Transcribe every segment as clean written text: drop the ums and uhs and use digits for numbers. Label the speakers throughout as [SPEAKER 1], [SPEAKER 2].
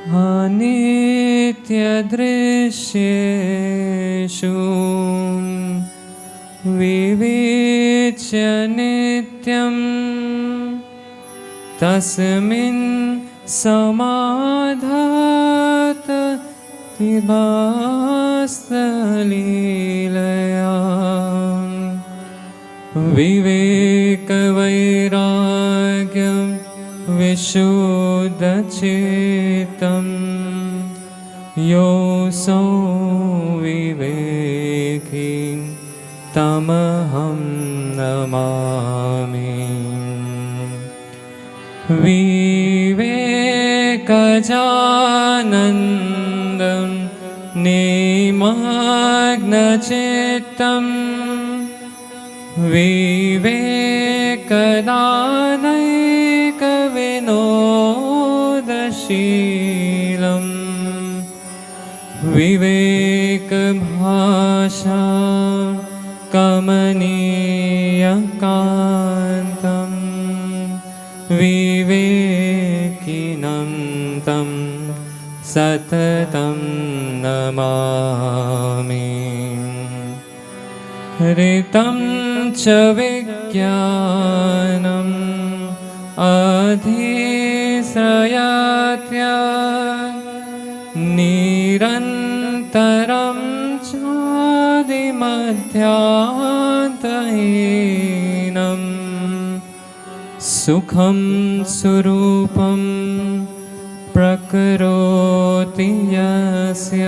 [SPEAKER 1] अनित्यदृश्येषु विवेच्य नित्यं तस्मिन् समाधात विभास्तलीलया विवेकवैराग्यं विशुद्धचित्तं योऽसौ विवेकी तमहं नमामि। विवेकजानन्दं निमग्नचित्तं विवेकदानैकविनोदशीलं विवेकभाषा कमनीयकान्तं विवेकिनं तं सततं नमामि। ऋतं च विज्ञानम् अधिश्रयत्य निरन्तरं चादिमध्यान्तहीनं सुखं स्वरूपं प्रकरोति यस्य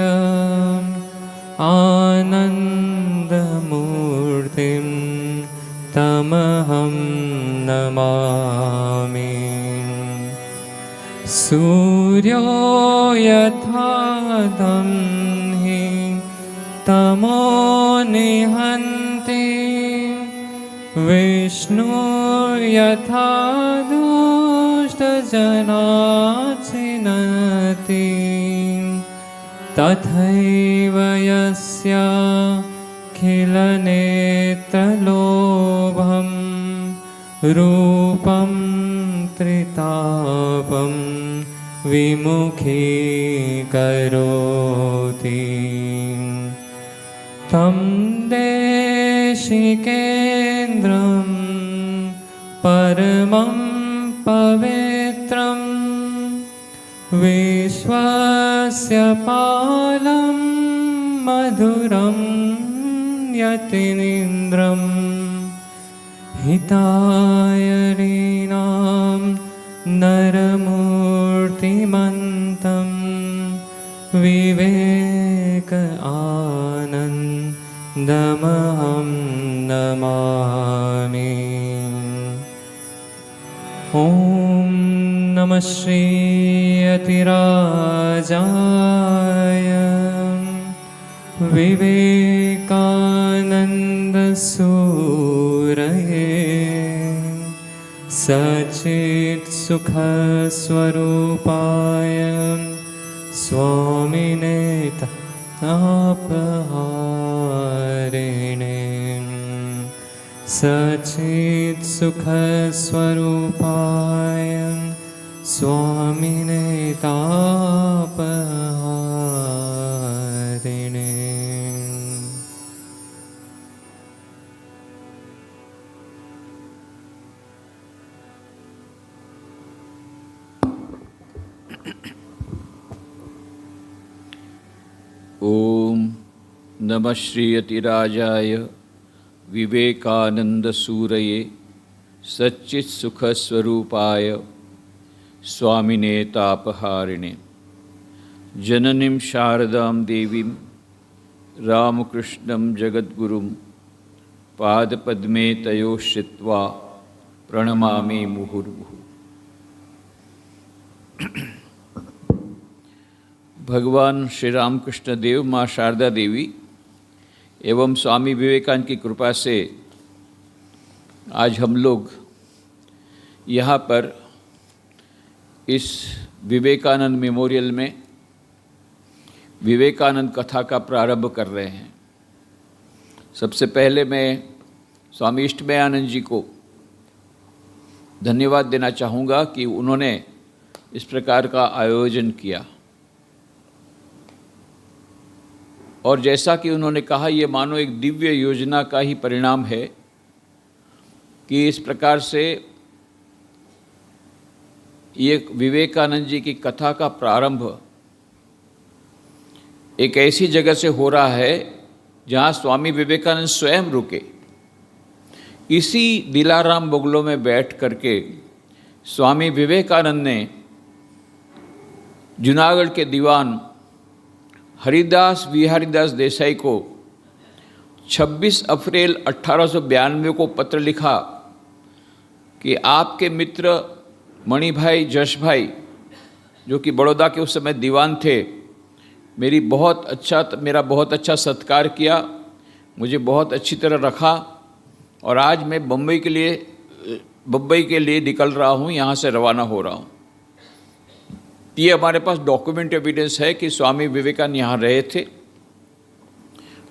[SPEAKER 1] आनन्दमूर्तिं तमहं नमामि। सूर्यो यथा दह्नि तमो निहन्ति विष्णुर्यथा दुष्टजनाचिनति तथैव यस्याखिलनेत्रलोभं रूपं त्रितापं विमुखीकरोति तं देशिकेन्द्रं परमं पवित्रं विश्वस्य पालं मधुरं यतीन्द्रं हितायरीणां नरमूर्तिमन्तं विवेक आनन्दमहं नमामि। ॐ नमः श्री यतिराजाय विवेकानन्दसूरये सच्चित्सुखस्वरूपाय स्वामिने तापहारिणे सच्चित्सुखस्वरूपाय स्वामिने तापहारिणे।
[SPEAKER 2] ओम नमः श्री यतिराजाय विवेकानंदसूरये सच्चित्सुखस्वरूपाय स्वामिने तापहारिणे जननीं शारदां देवीं रामकृष्णं जगद्गुरुं पादपद्मे तयोः श्रित्वा प्रणमामि मुहुर्मुहुः। भगवान श्री रामकृष्ण देव, माँ शारदा देवी एवं स्वामी विवेकानंद की कृपा से आज हम लोग यहाँ पर इस विवेकानंद मेमोरियल में विवेकानंद कथा का प्रारंभ कर रहे हैं। सबसे पहले मैं स्वामी इष्टमयानंद जी को धन्यवाद देना चाहूँगा कि उन्होंने इस प्रकार का आयोजन किया। और जैसा कि उन्होंने कहा, ये मानो एक दिव्य योजना का ही परिणाम है कि इस प्रकार से ये विवेकानंद जी की कथा का प्रारंभ एक ऐसी जगह से हो रहा है जहाँ स्वामी विवेकानंद स्वयं रुके। इसी दिलाराम बंगलो में बैठ करके स्वामी विवेकानंद ने जूनागढ़ के दीवान हरिदास विहारीदास देसाई को 26 अप्रैल 1892 को पत्र लिखा कि आपके मित्र मणिभाई जशभाई, जो कि बड़ौदा के उस समय दीवान थे, मेरा बहुत अच्छा सत्कार किया, मुझे बहुत अच्छी तरह रखा, और आज मैं बम्बई के लिए निकल रहा हूँ, यहाँ से रवाना हो रहा हूँ। ये हमारे पास डॉक्यूमेंट एविडेंस है कि स्वामी विवेकानंद यहाँ रहे थे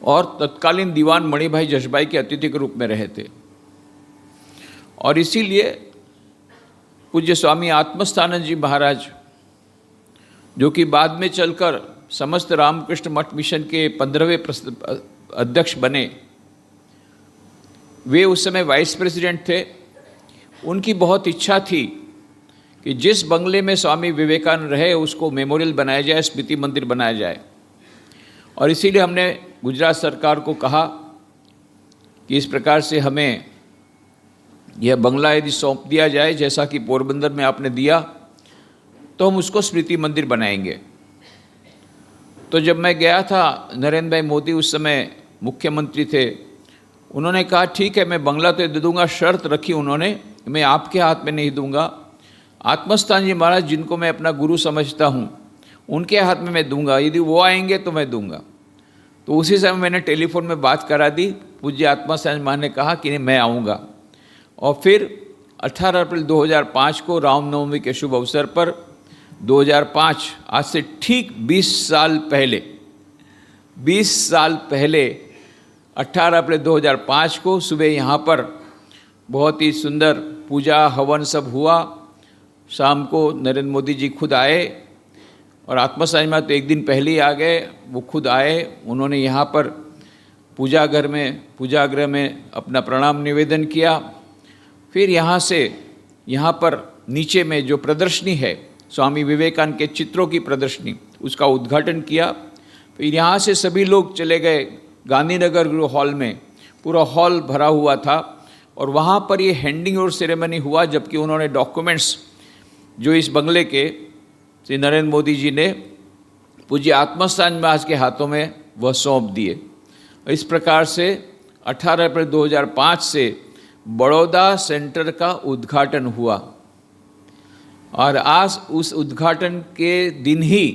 [SPEAKER 2] और तत्कालीन दीवान मणिभाई जशभाई के अतिथि के रूप में रहे थे। और इसीलिए पूज्य स्वामी आत्मस्थानंद जी महाराज, जो कि बाद में चलकर समस्त रामकृष्ण मठ मिशन के 15वें अध्यक्ष बने, वे उस समय वाइस प्रेसिडेंट थे। उनकी बहुत इच्छा थी कि जिस बंगले में स्वामी विवेकानंद रहे उसको मेमोरियल बनाया जाए, स्मृति मंदिर बनाया जाए। और इसीलिए हमने गुजरात सरकार को कहा कि इस प्रकार से हमें यह बंगला यदि सौंप दिया जाए, जैसा कि पोरबंदर में आपने दिया, तो हम उसको स्मृति मंदिर बनाएंगे। तो जब मैं गया था, नरेंद्र भाई मोदी उस समय मुख्यमंत्री थे, उन्होंने कहा ठीक है, मैं बंगला तो दे दूंगा, शर्त रखी उन्होंने, मैं आपके हाथ में नहीं दूंगा, आत्मस्थान जी महाराज जिनको मैं अपना गुरु समझता हूँ उनके हाथ में मैं दूंगा, यदि वो आएंगे तो मैं दूंगा। तो उसी समय मैंने टेलीफोन में बात करा दी, पूज्य आत्मस्थान महाराज ने कहा कि नहीं, मैं आऊँगा। और फिर 18 अप्रैल 2005 को रामनवमी के शुभ अवसर पर 2005, आज से ठीक 20 साल पहले 18 अप्रैल 2005 को सुबह यहाँ पर बहुत ही सुंदर पूजा हवन सब हुआ। शाम को नरेंद्र मोदी जी खुद आए और आत्मस्थान में तो एक दिन पहले ही आ गए, वो खुद आए, उन्होंने यहाँ पर पूजागृह में अपना प्रणाम निवेदन किया। फिर यहाँ पर नीचे में जो प्रदर्शनी है स्वामी विवेकानंद के चित्रों की प्रदर्शनी, उसका उद्घाटन किया। फिर यहाँ से सभी लोग चले गए गांधीनगर हॉल में, पूरा हॉल भरा हुआ था और वहाँ पर ये हैंडिंग ओवर सेरेमनी हुआ, जबकि उन्होंने डॉक्यूमेंट्स जो इस बंगले के श्री नरेंद्र मोदी जी ने पूज्य आत्मस्थान महाराज के हाथों में वह सौंप दिए। इस प्रकार से 18 अप्रैल 2005 से बड़ौदा सेंटर का उद्घाटन हुआ और आज उस उद्घाटन के दिन ही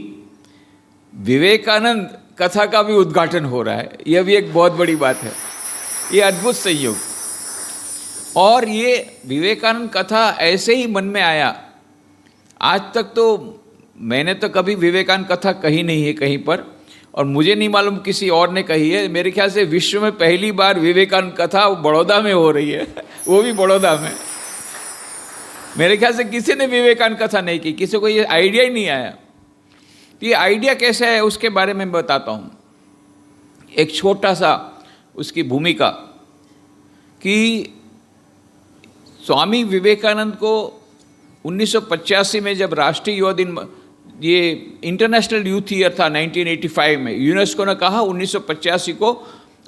[SPEAKER 2] विवेकानंद कथा का भी उद्घाटन हो रहा है। यह भी एक बहुत बड़ी बात है, ये अद्भुत संयोग। और ये विवेकानंद कथा ऐसे ही मन में आया। आज तक तो मैंने तो कभी विवेकानंद कथा कही नहीं है कहीं पर, और मुझे नहीं मालूम किसी और ने कही है। मेरे ख्याल से विश्व में पहली बार विवेकानंद कथा बड़ौदा में हो रही है, वो भी बड़ौदा में। मेरे ख्याल से किसी ने विवेकानंद कथा नहीं की, किसी को ये आइडिया ही नहीं आया। ये आइडिया कैसे है उसके बारे में बताता हूँ। एक छोटा सा उसकी भूमिका कि स्वामी विवेकानंद को 1985 में जब राष्ट्रीय युवा दिन, ये इंटरनेशनल यूथ ईयर था 1985 में, यूनेस्को ने कहा 1985 को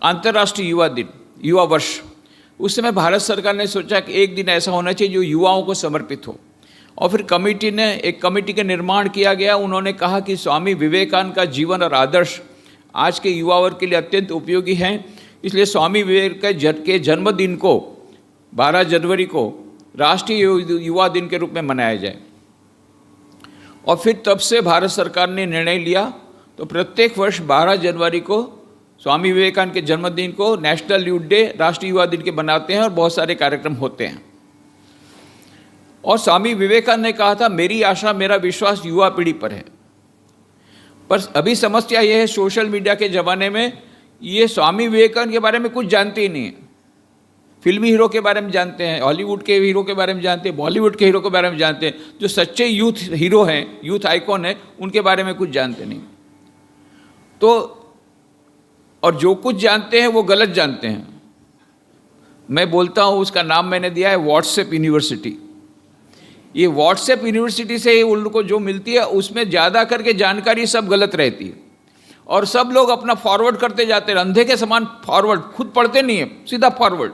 [SPEAKER 2] अंतर्राष्ट्रीय युवा दिन, युवा वर्ष। उस समय भारत सरकार ने सोचा कि एक दिन ऐसा होना चाहिए जो युवाओं को समर्पित हो, और फिर एक कमेटी का निर्माण किया गया। उन्होंने कहा कि स्वामी विवेकानंद का जीवन और आदर्श आज के युवा वर्ग के लिए अत्यंत उपयोगी हैं, इसलिए स्वामी विवेकानंद के जन्मदिन को 12 जनवरी को राष्ट्रीय युवा दिन के रूप में मनाया जाए। और फिर तब से भारत सरकार ने निर्णय लिया, तो प्रत्येक वर्ष 12 जनवरी को स्वामी विवेकानंद के जन्मदिन को नेशनल यूथ डे, राष्ट्रीय युवा दिन के बनाते हैं और बहुत सारे कार्यक्रम होते हैं। और स्वामी विवेकानंद ने कहा था, मेरी आशा मेरा विश्वास युवा पीढ़ी पर है। पर अभी समस्या यह है, सोशल मीडिया के ज़माने में ये स्वामी विवेकानंद के बारे में कुछ जानते ही नहीं है। फिल्मी हीरो के बारे में जानते हैं, हॉलीवुड के हीरो के बारे में जानते हैं, बॉलीवुड के हीरो के बारे में जानते हैं, जो सच्चे यूथ हीरो हैं, यूथ आइकॉन हैं, उनके बारे में कुछ जानते नहीं। तो और जो कुछ जानते हैं वो गलत जानते हैं। मैं बोलता हूँ, उसका नाम मैंने दिया है व्हाट्सएप यूनिवर्सिटी। ये व्हाट्सएप यूनिवर्सिटी से उन लोगों को जो मिलती है उसमें ज़्यादा करके जानकारी सब गलत रहती है, और सब लोग अपना फॉरवर्ड करते जाते हैं, अंधे के समान फॉरवर्ड, खुद पढ़ते नहीं है, सीधा फॉरवर्ड,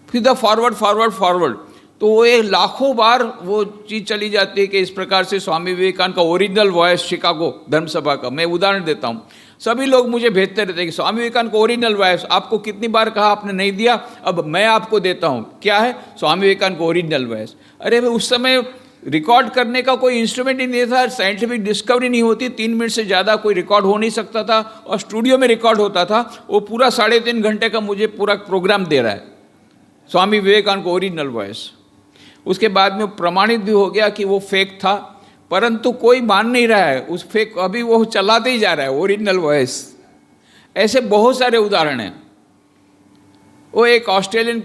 [SPEAKER 2] सीधा फॉरवर्ड फॉरवर्ड फॉरवर्ड। तो वो ये लाखों बार वो चीज़ चली जाती है कि इस प्रकार से स्वामी विवेकानंद का ओरिजिनल वॉइस शिकागो धर्म सभा का, मैं उदाहरण देता हूँ, सभी लोग मुझे भेजते रहते हैं कि स्वामी विवेकानंद को ओरिजिनल वॉइस आपको कितनी बार कहा, आपने नहीं दिया, अब मैं आपको देता हूँ। क्या है? स्वामी विवेकानंद को ओरिजिनल वॉइस। अरे भाई, उस समय रिकॉर्ड करने का कोई इंस्ट्रूमेंट ही नहीं था, साइंटिफिक डिस्कवरी नहीं होती, 3 मिनट से ज़्यादा कोई रिकॉर्ड हो नहीं सकता था, और स्टूडियो में रिकॉर्ड होता था। वो पूरा 3.5 घंटे का मुझे पूरा प्रोग्राम दे रहा है, स्वामी विवेकानंद को ओरिजिनल वॉइस। उसके बाद में प्रमाणित भी हो गया कि वो फेक था, परंतु कोई मान नहीं रहा है उस फेक, अभी वो चलाते ही जा रहा है ओरिजिनल वॉइस। ऐसे बहुत सारे उदाहरण हैं। वो एक ऑस्ट्रेलियन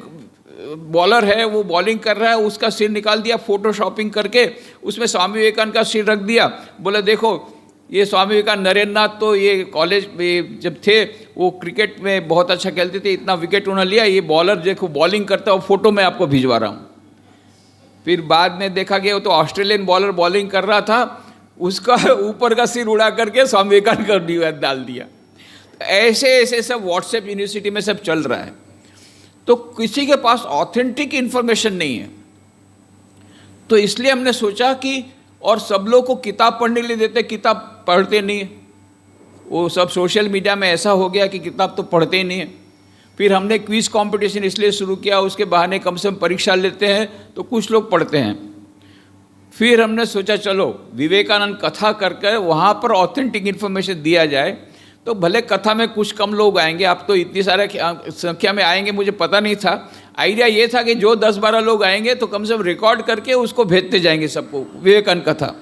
[SPEAKER 2] बॉलर है, वो बॉलिंग कर रहा है, उसका सिर निकाल दिया फोटोशॉपिंग करके, उसमें स्वामी विवेकानंद का सिर रख दिया, बोला देखो ये स्वामी विवेकानंद। नरेंद्र नाथ तो ये कॉलेज में जब थे वो क्रिकेट में बहुत अच्छा खेलते थे, इतना विकेट उन्होंने लिया, ये बॉलर देखो बॉलिंग करता है, वो फोटो मैं आपको भिजवा रहा हूँ। फिर बाद में देखा गया वो तो ऑस्ट्रेलियन बॉलर बॉलिंग कर रहा था, उसका ऊपर का सिर उड़ा करके स्वामी विवेकानंद कर डाल दिया। ऐसे ऐसे सब व्हाट्सएप यूनिवर्सिटी में सब चल रहा है। तो किसी के पास ऑथेंटिक इन्फॉर्मेशन नहीं है, तो इसलिए हमने सोचा कि, और सब लोग को किताब पढ़ने के लिए देते, किताब पढ़ते नहीं है, वो सब सोशल मीडिया में ऐसा हो गया कि किताब तो पढ़ते ही नहीं है। फिर हमने क्विज कंपटीशन इसलिए शुरू किया, उसके बहाने कम से कम परीक्षा लेते हैं तो कुछ लोग पढ़ते हैं। फिर हमने सोचा चलो विवेकानंद कथा करके वहाँ पर ऑथेंटिक इन्फॉर्मेशन दिया जाए, तो भले कथा में कुछ कम लोग आएंगे, आप तो इतनी सारे संख्या में आएंगे मुझे पता नहीं था। आइडिया ये था कि जो 10-12 लोग आएंगे तो कम से कम रिकॉर्ड करके उसको भेजते जाएंगे सबको विवेकानंद कथा।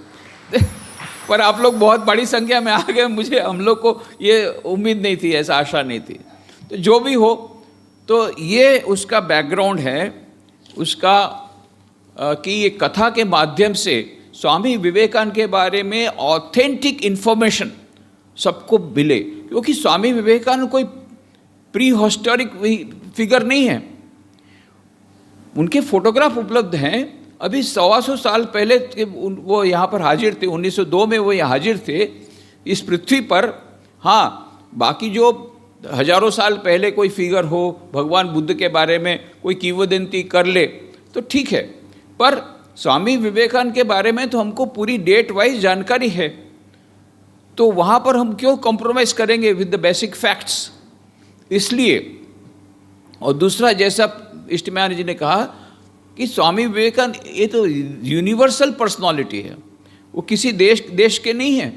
[SPEAKER 2] पर आप लोग बहुत बड़ी संख्या में आ गए, मुझे हम लोग को ये उम्मीद नहीं थी, ऐसा आशा नहीं थी। तो जो भी हो, तो ये उसका बैकग्राउंड है उसका कि ये कथा के माध्यम से स्वामी विवेकानंद के बारे में ऑथेंटिक इन्फॉर्मेशन सबको मिले, क्योंकि स्वामी विवेकानंद कोई प्री हिस्टोरिक फिगर नहीं है। उनके फोटोग्राफ उपलब्ध हैं, अभी 125 साल पहले वो यहाँ पर हाजिर थे, 1902 में वो यहाँ हाजिर थे इस पृथ्वी पर। हाँ, बाकी जो हजारों साल पहले कोई फिगर हो, भगवान बुद्ध के बारे में कोई किंवदंती कर ले तो ठीक है, पर स्वामी विवेकानंद के बारे में तो हमको पूरी डेट वाइज जानकारी है, तो वहाँ पर हम क्यों कॉम्प्रोमाइज़ करेंगे विद द बेसिक फैक्ट्स। इसलिए, और दूसरा जैसा इष्टम्यान जी ने कहा कि स्वामी विवेकानंद ये तो यूनिवर्सल पर्सनालिटी है, वो किसी देश के नहीं है।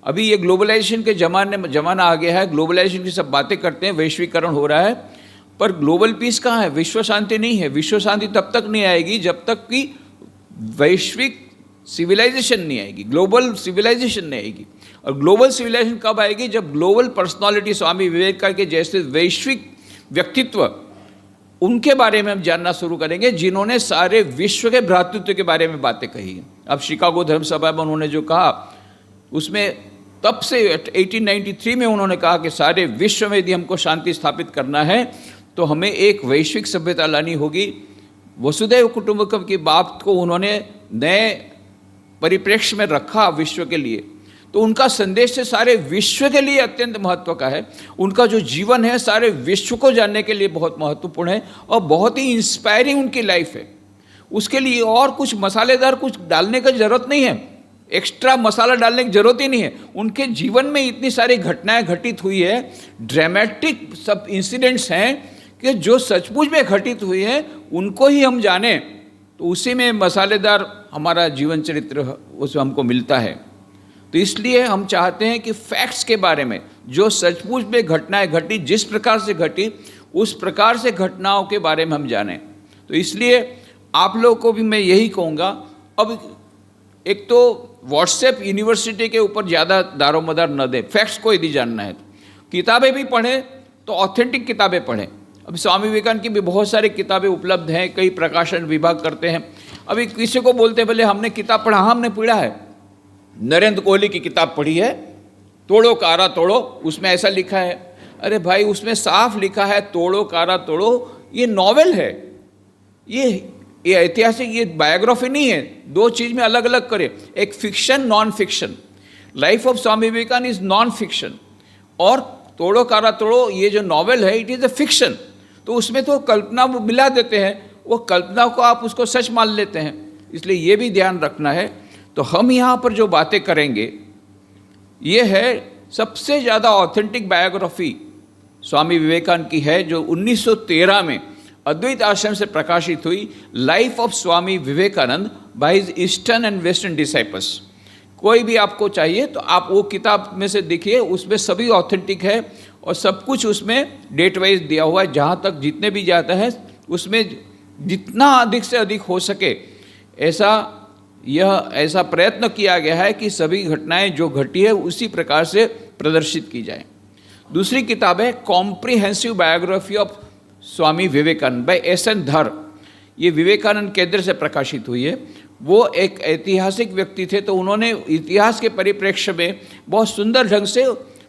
[SPEAKER 2] अभी ये ग्लोबलाइजेशन के जमाना आ गया है, ग्लोबलाइजेशन की सब बातें करते हैं, वैश्वीकरण हो रहा है, पर ग्लोबल पीस कहाँ है? विश्व शांति नहीं है। विश्व शांति तब तक नहीं आएगी जब तक कि वैश्विक सिविलाइजेशन नहीं आएगी, ग्लोबल सिविलाइजेशन नहीं आएगी। और ग्लोबल सिविलाइजेशन कब आएगी? जब ग्लोबल पर्सनालिटी स्वामी विवेकानंद के जैसे वैश्विक व्यक्तित्व उनके बारे में हम जानना शुरू करेंगे, जिन्होंने सारे विश्व के भ्रातृत्व के बारे में बातें कही। अब शिकागो धर्म सभा में उन्होंने जो कहा, उसमें तब से 1893 में उन्होंने कहा कि सारे विश्व में यदि हमको शांति स्थापित करना है तो हमें एक वैश्विक सभ्यता लानी होगी। वसुधैव कुटुंबकम की बात को उन्होंने नए परिप्रेक्ष्य में रखा विश्व के लिए, तो उनका संदेश से सारे विश्व के लिए अत्यंत महत्व का है। उनका जो जीवन है सारे विश्व को जानने के लिए बहुत महत्वपूर्ण है और बहुत ही इंस्पायरिंग उनकी लाइफ है। उसके लिए और कुछ मसालेदार कुछ डालने की ज़रूरत नहीं है, एक्स्ट्रा मसाला डालने की ज़रूरत ही नहीं है। उनके जीवन में इतनी सारी घटनाएं घटित हुई है, ड्रामेटिक सब इंसिडेंट्स हैं कि जो सचमुच में घटित हुई है उनको ही हम जाने, तो उसी में मसालेदार हमारा जीवन चरित्र उसमें हमको मिलता है। तो इसलिए हम चाहते हैं कि फैक्ट्स के बारे में, जो सचमुच में घटनाएं घटी, जिस प्रकार से घटी, उस प्रकार से घटनाओं के बारे में हम जानें। तो इसलिए आप लोगों को भी मैं यही कहूँगा, अब एक तो व्हाट्सएप यूनिवर्सिटी के ऊपर ज़्यादा दारोमदार न दें, फैक्ट्स को यदि जानना है तो किताबें भी पढ़ें तो ऑथेंटिक किताबें पढ़ें। अभी स्वामी विवेकानंद की भी बहुत सारी किताबें उपलब्ध हैं, कई प्रकाशन विभाग करते हैं। अभी किसी को बोलते हैं बोले हमने किताब पढ़ा, हाँ हमने पढ़ा है, नरेंद्र कोहली की किताब पढ़ी है, तोड़ो कारा तोड़ो, उसमें ऐसा लिखा है। अरे भाई, उसमें साफ लिखा है तोड़ो कारा तोड़ो, ये नॉवेल है, ये ऐतिहासिक, ये बायोग्राफी नहीं है। दो चीज में अलग अलग करें, एक fiction, non fiction. Life of Swami Vivekananda is non fiction, और तोड़ो कारा तोड़ो ये जो नॉवेल है, इट इज अ फिक्शन। तो उसमें तो कल्पना वो मिला देते हैं, वो कल्पना को आप उसको सच मान लेते हैं, इसलिए ये भी ध्यान रखना है। तो हम यहाँ पर जो बातें करेंगे, ये है सबसे ज़्यादा ऑथेंटिक बायोग्राफी स्वामी विवेकानंद की है, जो 1913 में अद्वैत आश्रम से प्रकाशित हुई, life of Swami Vivekananda by his eastern and western disciples. कोई भी आपको चाहिए तो आप वो किताब में से देखिए, उसमें सभी ऑथेंटिक है और सब कुछ उसमें डेट वाइज दिया हुआ है। जहाँ तक जितने भी जाता है उसमें जितना अधिक से अधिक हो सके ऐसा प्रयत्न किया गया है कि सभी घटनाएं जो घटी है उसी प्रकार से प्रदर्शित की जाए। दूसरी किताब है comprehensive biography of Swami Vivekananda by S N. Dhar. ये विवेकानंद केंद्र से प्रकाशित हुई है। वो एक ऐतिहासिक व्यक्ति थे, तो उन्होंने इतिहास के परिप्रेक्ष्य में बहुत सुंदर ढंग से,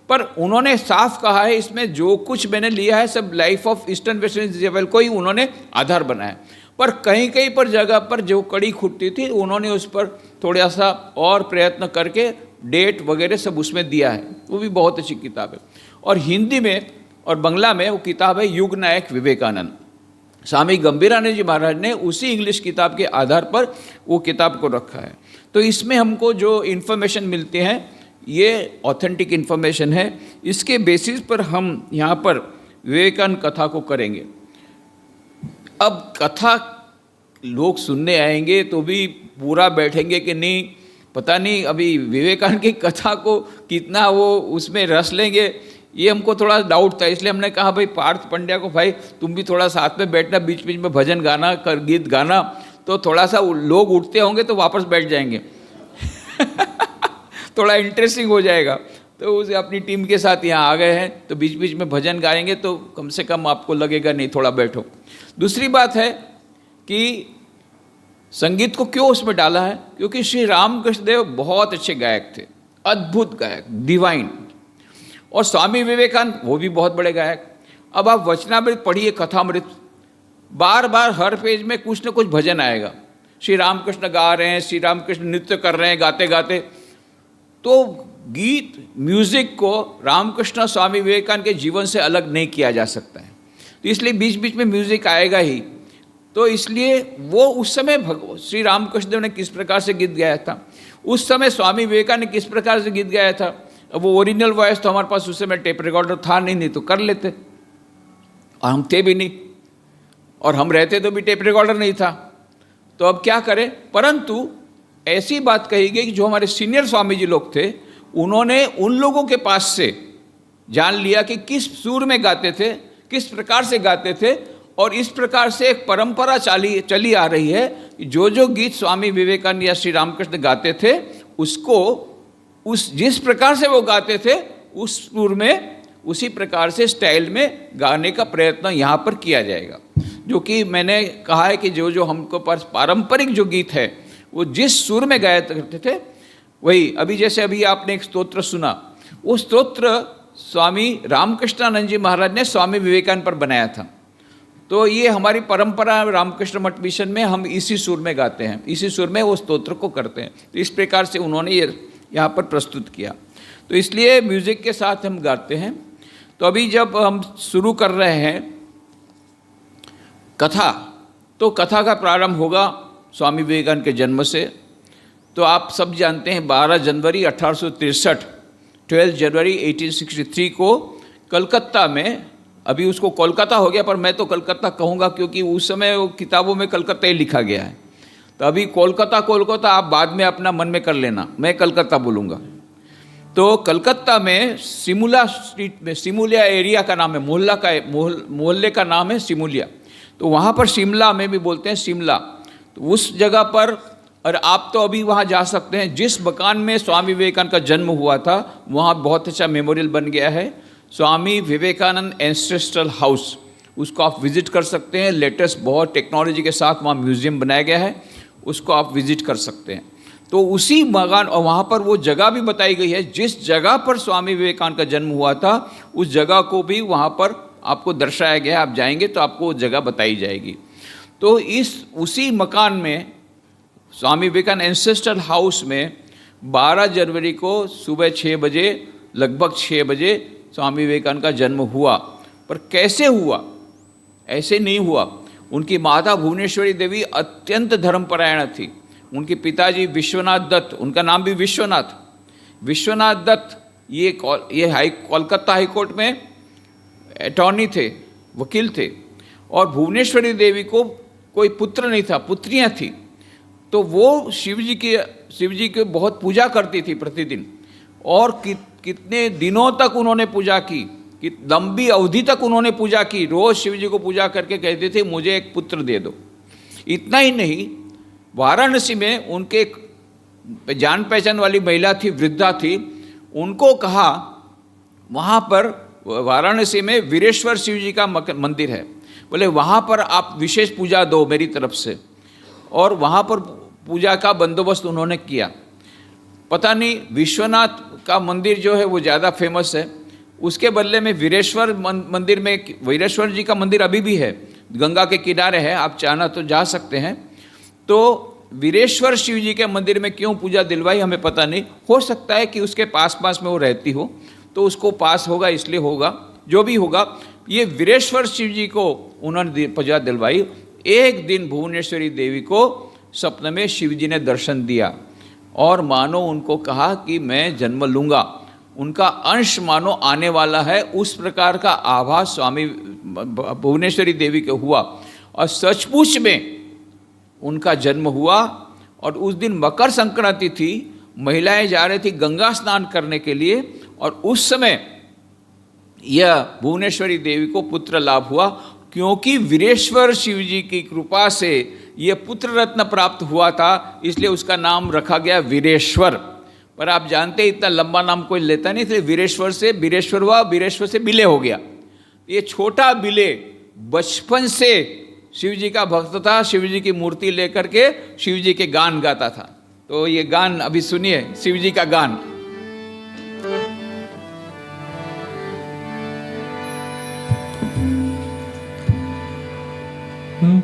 [SPEAKER 2] पर उन्होंने साफ कहा है इसमें जो कुछ मैंने लिया है सब life of eastern western disciple को ही उन्होंने आधार बनाया। पर कहीं कहीं पर जगह पर जो कड़ी खुटती थी उन्होंने उस पर थोड़ा सा और प्रयत्न करके डेट वगैरह सब उसमें दिया है। वो भी बहुत अच्छी किताब है। और हिंदी में और बंगला में वो किताब है युग नायक विवेकानंद। स्वामी गंभीरानंद जी महाराज ने उसी इंग्लिश किताब के आधार पर वो किताब को रखा है। तो इसमें हमको जो इन्फॉर्मेशन मिलते हैं ये ऑथेंटिक इन्फॉर्मेशन है। इसके बेसिस पर हम यहाँ पर विवेकानंद कथा को करेंगे। अब कथा लोग सुनने आएंगे तो भी पूरा बैठेंगे कि नहीं पता नहीं, अभी विवेकानंद की कथा को कितना वो उसमें रस लेंगे ये हमको थोड़ा डाउट था। इसलिए हमने कहा भाई पार्थ पंड्या को, भाई तुम भी थोड़ा साथ में बैठना, बीच बीच में भजन गाना कर गीत गाना, तो थोड़ा सा लोग उठते होंगे तो वापस बैठ जाएंगे थोड़ा इंटरेस्टिंग हो जाएगा। तो उसे अपनी टीम के साथ यहाँ आ गए हैं तो बीच बीच में भजन गाएंगे तो कम से कम आपको लगेगा नहीं थोड़ा बैठो। दूसरी बात है कि संगीत को क्यों उसमें डाला है, क्योंकि श्री रामकृष्ण देव बहुत अच्छे गायक थे, अद्भुत गायक, डिवाइन। और स्वामी विवेकानंद वो भी बहुत बड़े गायक। अब आप वचनामृत पढ़िए, कथामृत, बार बार हर पेज में कुछ न कुछ भजन आएगा। श्री रामकृष्ण गा रहे हैं, श्री रामकृष्ण नृत्य कर रहे हैं गाते गाते। तो गीत, म्यूजिक को रामकृष्ण स्वामी विवेकानंद के जीवन से अलग नहीं किया जा सकता है, तो इसलिए बीच बीच में म्यूजिक आएगा ही। तो इसलिए वो उस समय श्री रामकृष्ण देव ने किस प्रकार से गीत गाया था, उस समय स्वामी विवेकानंद ने किस प्रकार से गीत गाया था। अब वो ओरिजिनल वॉइस तो हमारे पास उस समय टेप रिकॉर्डर था नहीं तो कर लेते, और हम थे भी नहीं, और हम रहते तो भी टेप रिकॉर्डर नहीं था, तो अब क्या करें। परंतु ऐसी बात कही गई कि जो हमारे सीनियर स्वामी जी लोग थे उन्होंने उन लोगों के पास से जान लिया कि किस सुर में गाते थे, किस प्रकार से गाते थे, और इस प्रकार से एक परंपरा चली आ रही है कि जो गीत स्वामी विवेकानंद या श्री रामकृष्ण गाते थे उसको जिस प्रकार से वो गाते थे उस सुर में, उसी प्रकार से स्टाइल में गाने का प्रयत्न यहाँ पर किया जाएगा। जो कि मैंने कहा है कि जो हमको पास पारंपरिक जो गीत है वो जिस सुर में गाया करते थे वही। अभी आपने एक स्तोत्र सुना, वो स्तोत्र स्वामी रामकृष्णानंद जी महाराज ने स्वामी विवेकानंद पर बनाया था। तो ये हमारी परंपरा रामकृष्ण मठ मिशन में हम इसी सुर में गाते हैं, इसी सुर में वो स्तोत्र को करते हैं। तो इस प्रकार से उन्होंने ये यहाँ पर प्रस्तुत किया, तो इसलिए म्यूजिक के साथ हम गाते हैं। तो अभी जब हम शुरू कर रहे हैं कथा, तो कथा का प्रारंभ होगा स्वामी विवेकानंद के जन्म से। तो आप सब जानते हैं 12 जनवरी 1863, 12 जनवरी 1863 को कलकत्ता में, अभी उसको कोलकाता हो गया पर मैं तो कलकत्ता कहूँगा क्योंकि उस समय वो किताबों में कलकत्ता ही लिखा गया है। तो अभी कोलकाता आप बाद में अपना मन में कर लेना, मैं कलकत्ता बोलूँगा। तो कलकत्ता में सिमुला स्ट्रीट में, सिमुलिया एरिया का नाम है, मोहल्ले का नाम है सिमुलिया। तो वहाँ पर शिमला में भी बोलते हैं शिमला। तो उस जगह पर, और आप तो अभी वहाँ जा सकते हैं, जिस मकान में स्वामी विवेकानंद का जन्म हुआ था वहाँ बहुत अच्छा मेमोरियल बन गया है, स्वामी विवेकानंद एंसेस्ट्रल हाउस। उसको आप विजिट कर सकते हैं। लेटेस्ट बहुत टेक्नोलॉजी के साथ वहाँ म्यूजियम बनाया गया है, उसको आप विजिट कर सकते हैं। तो उसी मकान, और वहाँ पर वो जगह भी बताई गई है, जिस जगह पर स्वामी विवेकानंद का जन्म हुआ था उस जगह को भी वहाँ पर आपको दर्शाया गया है। आप जाएंगे तो आपको वो जगह बताई जाएगी। तो उसी मकान में, स्वामी विवेकानंद एंसेस्ट्रल हाउस में 12 जनवरी को सुबह 6 बजे, लगभग 6 बजे स्वामी विवेकानंद का जन्म हुआ। पर कैसे हुआ? ऐसे नहीं हुआ। उनकी माता भुवनेश्वरी देवी अत्यंत धर्मपरायण थी। उनके पिताजी विश्वनाथ दत्त, उनका नाम भी विश्वनाथ दत्त, ये कोलकाता हाई कोर्ट में अटॉर्नी थे, वकील थे। और भुवनेश्वरी देवी को कोई पुत्र नहीं था, पुत्रियां थी। तो वो शिव जी की बहुत पूजा करती थी प्रतिदिन। और कितने दिनों तक उन्होंने पूजा की, कि लंबी अवधि तक उन्होंने पूजा की। रोज शिव जी को पूजा करके कहते थे मुझे एक पुत्र दे दो। इतना ही नहीं, वाराणसी में उनके जान पहचान वाली महिला थी, वृद्धा थी, उनको कहा, वहाँ पर वाराणसी में वीरेश्वर शिव जी का मंदिर है, बोले वहाँ पर आप विशेष पूजा दो मेरी तरफ से। और वहाँ पर पूजा का बंदोबस्त उन्होंने किया। पता नहीं, विश्वनाथ का मंदिर जो है वो ज़्यादा फेमस है, उसके बदले में वीरेश्वर मंदिर में, वीरेश्वर जी का मंदिर अभी भी है, गंगा के किनारे है, आप चाहना तो जा सकते हैं। तो वीरेश्वर शिव जी के मंदिर में क्यों पूजा दिलवाई हमें पता नहीं। हो सकता है कि उसके पास में वो रहती हो तो उसको पास होगा, इसलिए होगा, जो भी होगा। ये वीरेश्वर शिव जी को उन्होंने पूजा दिलवाई। एक दिन भुवनेश्वरी देवी को सपने में शिव जी ने दर्शन दिया और मानो उनको कहा कि मैं जन्म लूँगा, उनका अंश मानो आने वाला है। उस प्रकार का आभास स्वामी भुवनेश्वरी देवी को हुआ और सचमुच में उनका जन्म हुआ। और उस दिन मकर संक्रांति थी, महिलाएं जा रही थी गंगा स्नान करने के लिए, और उस समय यह भुवनेश्वरी देवी को पुत्र लाभ हुआ, क्योंकि वीरेश्वर शिव जी की कृपा से यह पुत्र रत्न प्राप्त हुआ था, इसलिए उसका नाम रखा गया वीरेश्वर। पर आप जानते हैं इतना लंबा नाम कोई लेता नहीं, इसलिए वीरेश्वर से वीरेश्वर हुआ, वीरेश्वर से बिले हो गया। ये छोटा बिले बचपन से शिव जी का भक्त था, शिव जी की मूर्ति लेकर के शिव जी के गान गाता था। तो ये गान अभी सुनिए, शिव जी का गान।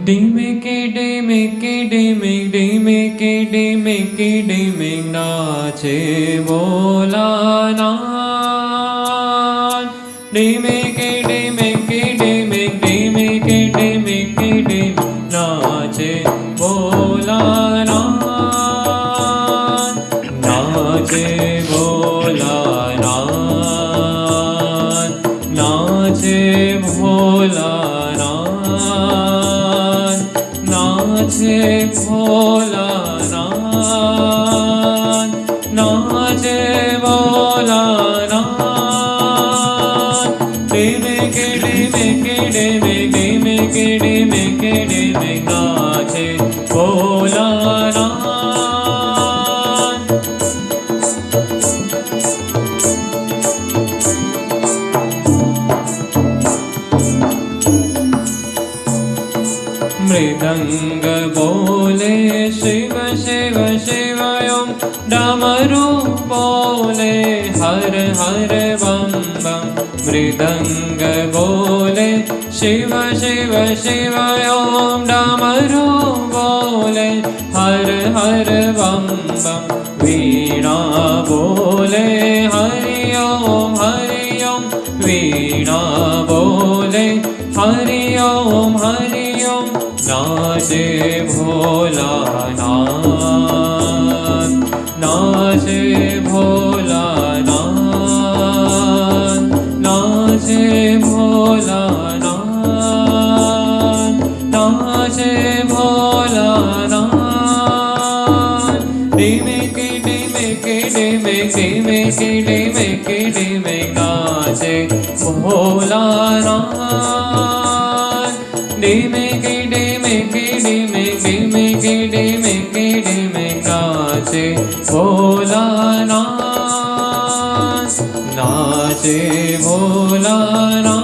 [SPEAKER 1] डिमिके डिमिके डिमिक डिमिके डिमिके डिमिक नाचे भोलानाथ। डिमिके डिमिके डिमिक डिमिके डिमिके डिमिक नाचे भोलानाथ, नाचे भोलानाथ, नाचे भोलानाथ, नाचे भोलानाथ, नाचे भोलानाथ। डिमिके डिमिके डिमिक डिमिके डिमिके डिमिक नाचे भोलानाथ। मृदंग बोले शिव शिव शिव ओम, डमरू बोले हर हर बम बम। मृदंग बोले शिव शिव शिव ओम, डमरू बोले हर हर बम बम। वीणा बोले हरि ओम, वीणा बोले हरि ओम, नाचे भोलानाथ, नाचे भोलानाथ, नाचे भोलानाथ, नाचे भोलानाथ। डिमिके डिमिके डिमिक डिमिके डिमिके डिमिक नाचे भोलानाथ। डिमिके डिमिके डिमिक डिमिके डिमिके डिमिक नाचे भोलानाथ, नाचे भोलानाथ,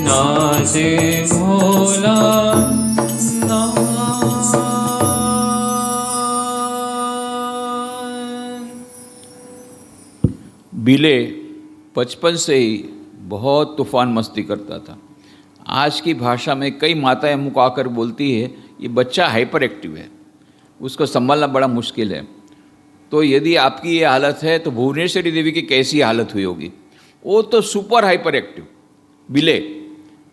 [SPEAKER 1] नाचे भोलानाथ।
[SPEAKER 2] बिले बचपन से ही बहुत तूफान मस्ती करता था। आज की भाषा में कई माताएं मुँह आकर बोलती है ये बच्चा हाइपर एक्टिव है, उसको संभालना बड़ा मुश्किल है। तो यदि आपकी ये हालत है तो भुवनेश्वरी देवी की कैसी हालत हुई होगी। वो तो सुपर हाइपर एक्टिव बिले,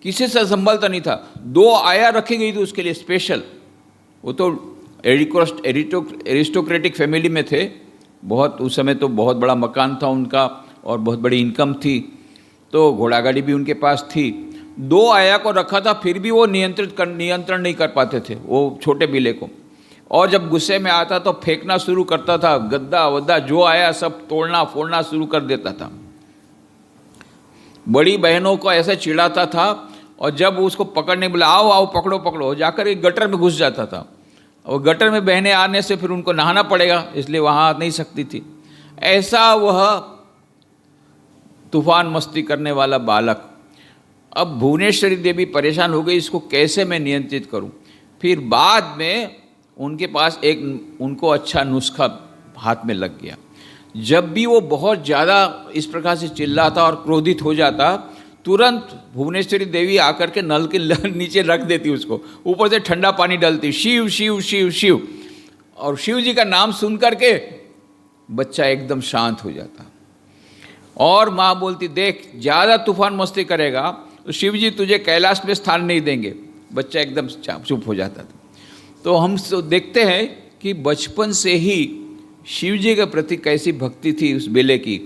[SPEAKER 2] किसी से संभालता नहीं था। 2 आया रखी गई थी उसके लिए स्पेशल। वो तो एरिस्टोक्रेटिक फैमिली में थे, बहुत उस समय तो बहुत बड़ा मकान था उनका और बहुत बड़ी इनकम थी, तो घोड़ा गाड़ी भी उनके पास थी। 2 आया को रखा था, फिर भी वो नियंत्रण नहीं कर पाते थे वो छोटे बिले को। और जब गुस्से में आता तो फेंकना शुरू करता था, गद्दा वद्दा जो आया सब तोड़ना फोड़ना शुरू कर देता था। बड़ी बहनों को ऐसे चिढ़ाता था और जब उसको पकड़ने बोला आओ आओ पकड़ो पकड़ो, जाकर एक गटर में घुस जाता था। और गटर में बहनें आने से फिर उनको नहाना पड़ेगा, इसलिए वहाँ आ नहीं सकती थी। ऐसा वह तूफान मस्ती करने वाला बालक। अब भुवनेश्वरी देवी परेशान हो गई, इसको कैसे मैं नियंत्रित करूं। फिर बाद में उनके पास एक उनको अच्छा नुस्खा हाथ में लग गया। जब भी वो बहुत ज़्यादा इस प्रकार से चिल्लाता और क्रोधित हो जाता, तुरंत भुवनेश्वरी देवी आकर के नल के नीचे रख देती उसको, ऊपर से ठंडा पानी डालती, शिव शिव शिव शिव, और शिव जी का नाम सुन करके बच्चा एकदम शांत हो जाता। और माँ बोलती देख ज़्यादा तूफान मस्ती करेगा तो शिव जी तुझे कैलाश में स्थान नहीं देंगे। बच्चा एकदम चुप हो जाता था। तो हम देखते हैं कि बचपन से ही शिव जी के प्रति कैसी भक्ति थी उस बेले की,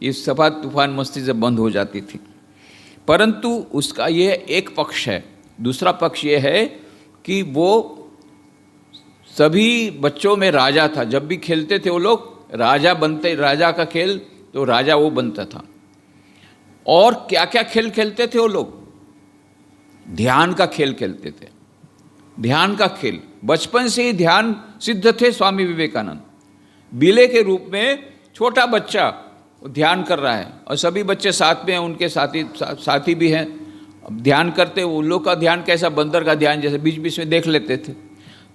[SPEAKER 2] इस सभा तूफान मस्ती से बंद हो जाती थी। परंतु उसका यह एक पक्ष है। दूसरा पक्ष ये है कि वो सभी बच्चों में राजा था। जब भी खेलते थे वो लोग राजा बनते, राजा का खेल तो राजा वो बनता था। और क्या क्या खेल खेलते थे वो लोग, ध्यान का खेल खेलते थे। ध्यान का खेल, बचपन से ही ध्यान सिद्ध थे स्वामी विवेकानंद। बिले के रूप में छोटा बच्चा ध्यान कर रहा है और सभी बच्चे साथ में हैं, उनके साथी भी हैं। अब ध्यान करते, उन लोग का ध्यान कैसा, बंदर का ध्यान जैसे बीच बीच में देख लेते थे।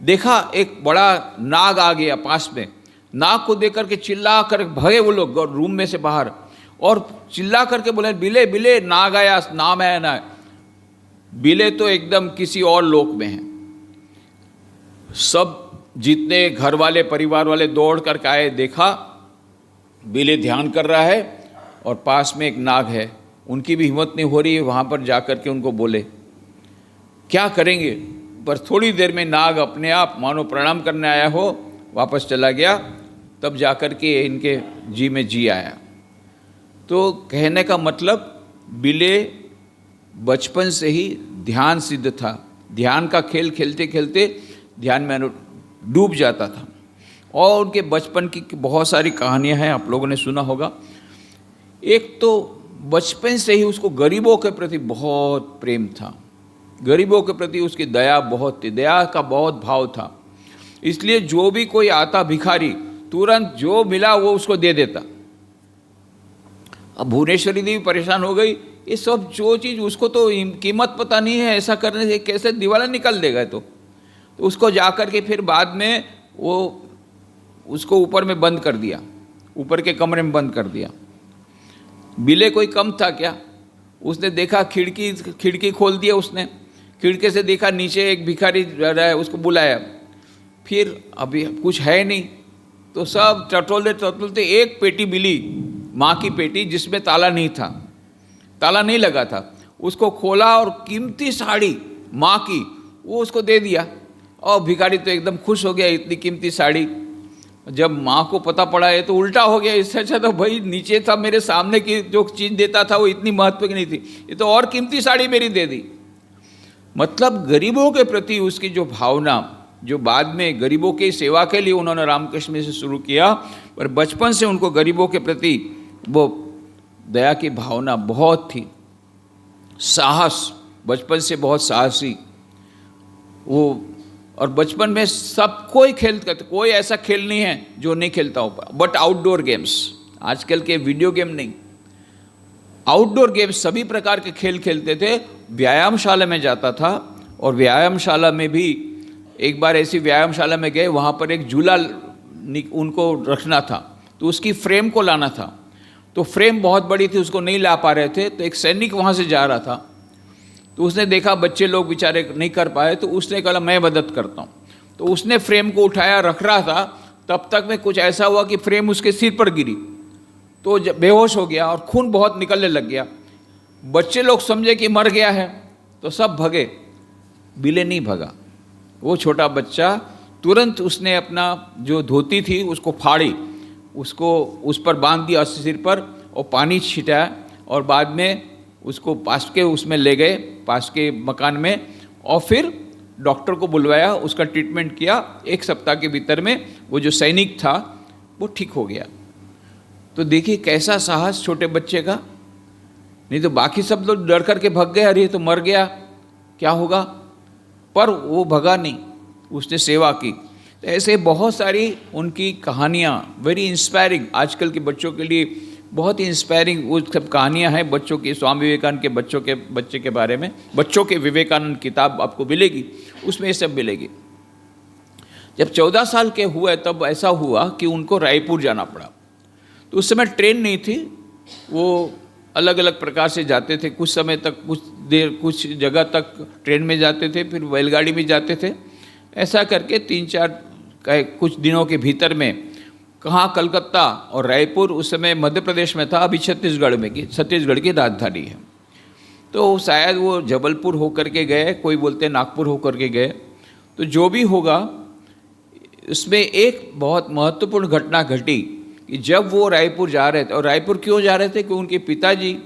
[SPEAKER 2] देखा एक बड़ा नाग आ गया पास में, नाग को देख करके चिल्ला कर भगे वो लोग रूम में से बाहर और चिल्ला करके बोले बिले बिले नाग आया, नाम आया ना। बिले तो एकदम किसी और लोक में है। सब जितने घर वाले परिवार वाले दौड़ करके आए, देखा बिले ध्यान कर रहा है और पास में एक नाग है। उनकी भी हिम्मत नहीं हो रही है वहाँ पर जाकर के उनको बोले क्या करेंगे। पर थोड़ी देर में नाग अपने आप मानो प्रणाम करने आया हो वापस चला गया। तब जाकर के इनके जी में जी आया। तो कहने का मतलब बिले बचपन से ही ध्यान सिद्ध था। ध्यान का खेल खेलते खेलते ध्यान में डूब जाता था। और उनके बचपन की बहुत सारी कहानियां हैं, आप लोगों ने सुना होगा। एक तो बचपन से ही उसको गरीबों के प्रति बहुत प्रेम था। गरीबों के प्रति उसकी दया बहुत थी, दया का बहुत भाव था। इसलिए जो भी कोई आता भिखारी, तुरंत जो मिला वो उसको दे देता। अब भुवनेश्वरी देवी परेशान हो गई, ये सब जो चीज़ उसको तो कीमत पता नहीं है, ऐसा करने से कैसे दिवाला निकल देगा। तो उसको जाकर के फिर बाद में वो उसको ऊपर में बंद कर दिया, ऊपर के कमरे में बंद कर दिया। बिले कोई कम था क्या, उसने देखा खिड़की खोल दिया। उसने खिड़की से देखा नीचे एक भिखारी रह है, उसको बुलाया। फिर अभी कुछ है नहीं तो सब टटोलते एक पेटी मिली, माँ की पेटी, जिसमें ताला नहीं था, ताला नहीं लगा था। उसको खोला और कीमती साड़ी माँ की वो उसको दे दिया। और भिखारी तो एकदम खुश हो गया, इतनी कीमती साड़ी। जब माँ को पता पड़ा है तो उल्टा हो गया, इससे अच्छा तो भाई नीचे था मेरे सामने की जो चीज़ देता था वो इतनी महत्व की नहीं थी, ये तो और कीमती साड़ी मेरी दे दी। मतलब गरीबों के प्रति उसकी जो भावना, जो बाद में गरीबों की सेवा के लिए उन्होंने रामकृष्ण मिशन से शुरू किया, पर बचपन से उनको गरीबों के प्रति वो दया की भावना बहुत थी। साहस, बचपन से बहुत साहसी वो। और बचपन में सब कोई खेलता, कोई ऐसा खेल नहीं है जो नहीं खेलता हो। बट आउटडोर गेम्स, आजकल के वीडियो गेम नहीं, आउटडोर गेम्स सभी प्रकार के खेल खेलते थे। व्यायामशाला में जाता था और व्यायामशाला में भी एक बार ऐसी व्यायामशाला में गए, वहाँ पर एक झूला उनको रखना था, तो उसकी फ्रेम को लाना था। तो फ्रेम बहुत बड़ी थी, उसको नहीं ला पा रहे थे। तो एक सैनिक वहाँ से जा रहा था, तो उसने देखा बच्चे लोग बेचारे नहीं कर पाए, तो उसने कहा मैं मदद करता हूँ। तो उसने फ्रेम को उठाया, रख रहा था, तब तक में कुछ ऐसा हुआ कि फ्रेम उसके सिर पर गिरी, तो बेहोश हो गया और खून बहुत निकलने लग गया। बच्चे लोग समझे कि मर गया है, तो सब भगे, बिले नहीं भगा। वो छोटा बच्चा तुरंत उसने अपना जो धोती थी उसको फाड़ी, उसको उस पर बांध दिया सिर पर, और पानी छिटाया, और बाद में उसको पास के उसमें ले गए, पास के मकान में, और फिर डॉक्टर को बुलवाया, उसका ट्रीटमेंट किया। 1 सप्ताह के भीतर में वो जो सैनिक था वो ठीक हो गया। तो देखिए कैसा साहस छोटे बच्चे का। नहीं तो बाकी सब लोग डर करके भग गए, अरे ये तो मर गया, क्या होगा, पर वो भगा नहीं, उसने सेवा की। तो ऐसे बहुत सारी उनकी कहानियाँ वेरी इंस्पायरिंग, आजकल के बच्चों के लिए बहुत ही इंस्पायरिंग वो सब कहानियाँ हैं बच्चों की। स्वामी विवेकानंद के बच्चे के बारे में, बच्चों के विवेकानंद किताब आपको मिलेगी, उसमें ये सब मिलेगी। जब 14 साल के हुए तब ऐसा हुआ कि उनको रायपुर जाना पड़ा। तो उस समय ट्रेन नहीं थी, वो अलग अलग प्रकार से जाते थे, कुछ समय तक, कुछ देर, कुछ जगह तक ट्रेन में जाते थे, फिर बैलगाड़ी में जाते थे। ऐसा करके 3-4 कुछ दिनों के भीतर में कहाँ कलकत्ता और रायपुर उस समय मध्य प्रदेश में था, अभी छत्तीसगढ़ में की, छत्तीसगढ़ की राजधानी है। तो शायद वो जबलपुर होकर के गए, कोई बोलते हैं नागपुर होकर के गए। तो जो भी होगा, उसमें एक बहुत महत्वपूर्ण घटना घटी कि जब वो रायपुर जा रहे थे, और रायपुर क्यों जा रहे थे कि उनके पिताजी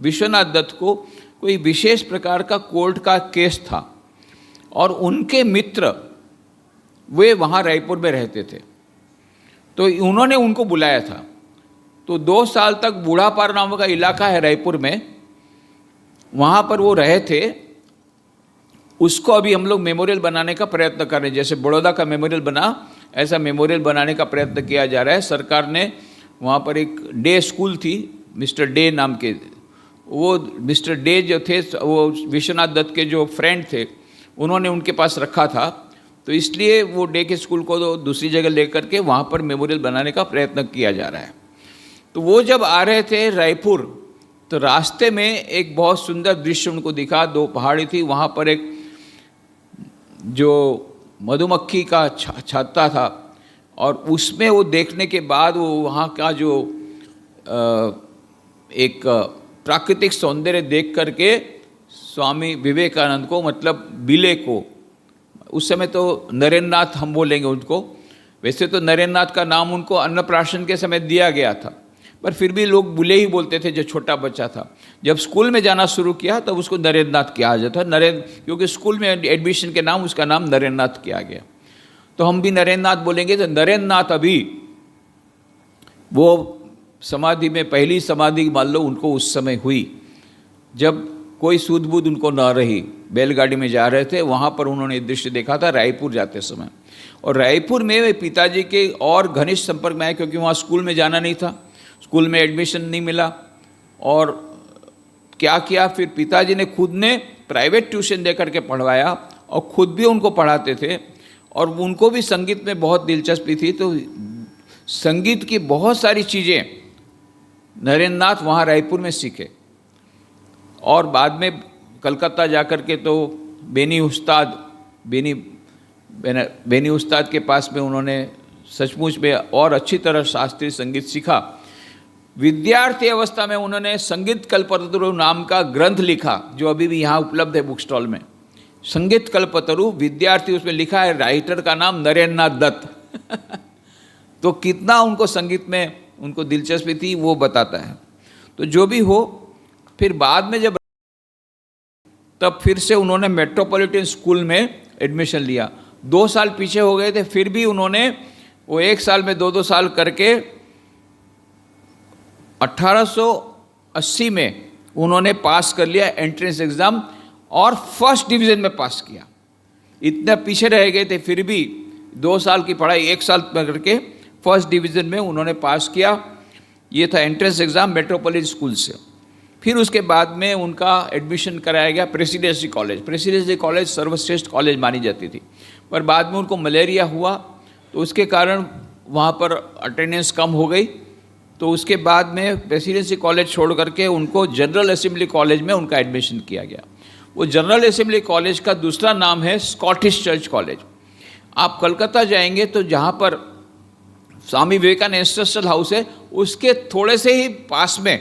[SPEAKER 2] विश्वनाथ दत्त को कोई विशेष प्रकार का कोर्ट का केस था, और उनके मित्र वे वहाँ रायपुर में रहते थे, तो उन्होंने उनको बुलाया था। तो 2 साल तक बूढ़ापार नाम का इलाका है रायपुर में, वहाँ पर वो रहे थे। उसको अभी हम लोग मेमोरियल बनाने का प्रयत्न कर रहे हैं, जैसे बड़ौदा का मेमोरियल बना, ऐसा मेमोरियल बनाने का प्रयत्न किया जा रहा है। सरकार ने वहाँ पर एक डे स्कूल थी, मिस्टर डे नाम के, वो मिस्टर डे जो थे वो विश्वनाथ दत्त के जो फ्रेंड थे, उन्होंने उनके पास रखा था। तो इसलिए वो डे के स्कूल को दूसरी जगह लेकर के वहाँ पर मेमोरियल बनाने का प्रयत्न किया जा रहा है। तो वो जब आ रहे थे रायपुर, तो रास्ते में एक बहुत सुंदर दृश्य उनको दिखा। 2 पहाड़ी थी, वहाँ पर एक जो मधुमक्खी का छत्ता था, और उसमें वो देखने के बाद वो वहाँ का जो एक प्राकृतिक सौंदर्य देख करके स्वामी विवेकानंद को, मतलब बिले को, उस समय तो नरेंद्र नाथ हम बोलेंगे उनको, वैसे तो नरेंद्र नाथ का नाम उनको अन्नप्राशन के समय दिया गया था, पर फिर भी लोग बुले ही बोलते थे जो छोटा बच्चा था। जब स्कूल में जाना शुरू किया तब उसको नरेंद्र नाथ किया जाता, क्योंकि स्कूल में एडमिशन के नाम उसका नाम नरेंद्र नाथ किया गया। तो हम भी नरेंद्र नाथ बोलेंगे। तो नरेंद्र नाथ अभी वो समाधि में, पहली समाधि मान लो उनको उस समय हुई जब कोई सूध बूध उनको ना रही, बैलगाड़ी में जा रहे थे, वहाँ पर उन्होंने दृश्य देखा था रायपुर जाते समय। और रायपुर में वे पिताजी के और घनिष्ठ संपर्क में आए, क्योंकि वहाँ स्कूल में जाना नहीं था, स्कूल में एडमिशन नहीं मिला। और क्या किया फिर, पिताजी ने खुद ने प्राइवेट ट्यूशन दे करके पढ़वाया, और खुद भी उनको पढ़ाते थे, और उनको भी संगीत में बहुत दिलचस्पी थी। तो संगीत की बहुत सारी चीज़ें नरेंद्र नाथ वहाँ रायपुर में सीखे, और बाद में कलकत्ता जाकर के तो बेनी उस्ताद के पास में उन्होंने सचमुच में और अच्छी तरह शास्त्रीय संगीत सीखा। विद्यार्थी अवस्था में उन्होंने संगीत कल्पतरु नाम का ग्रंथ लिखा, जो अभी भी यहाँ उपलब्ध है बुक स्टॉल में। संगीत कल्पतरु, विद्यार्थी, उसमें लिखा है, राइटर का नाम नरेंद्र नाथ दत्त। तो कितना उनको संगीत में उनको दिलचस्पी थी वो बताता है। तो जो भी हो, फिर बाद में जब तब फिर से उन्होंने मेट्रोपॉलिटन स्कूल में एडमिशन लिया। 2 साल पीछे हो गए थे, फिर भी उन्होंने वो 1 साल में 2-2 साल करके 1880 में उन्होंने पास कर लिया एंट्रेंस एग्ज़ाम, और फर्स्ट डिवीज़न में पास किया। इतना पीछे रह गए थे, फिर भी 2 साल की पढ़ाई 1 साल में करके फर्स्ट डिवीज़न में उन्होंने पास किया। ये था एंट्रेंस एग्ज़ाम मेट्रोपॉलिटन स्कूल से। फिर उसके बाद में उनका एडमिशन कराया गया प्रेसिडेंसी कॉलेज। प्रेसिडेंसी कॉलेज सर्वश्रेष्ठ कॉलेज मानी जाती थी, पर बाद में उनको मलेरिया हुआ, तो उसके कारण वहाँ पर अटेंडेंस कम हो गई। तो उसके बाद में प्रेसिडेंसी कॉलेज छोड़ करके उनको जनरल असेंबली कॉलेज में उनका एडमिशन किया गया। वो जनरल असेंबली कॉलेज का दूसरा नाम है स्कॉटिश चर्च कॉलेज। आप कलकत्ता जाएंगे तो जहाँ पर स्वामी विवेकानंद इंस्टीट्यूशनल हाउस है, उसके थोड़े से ही पास में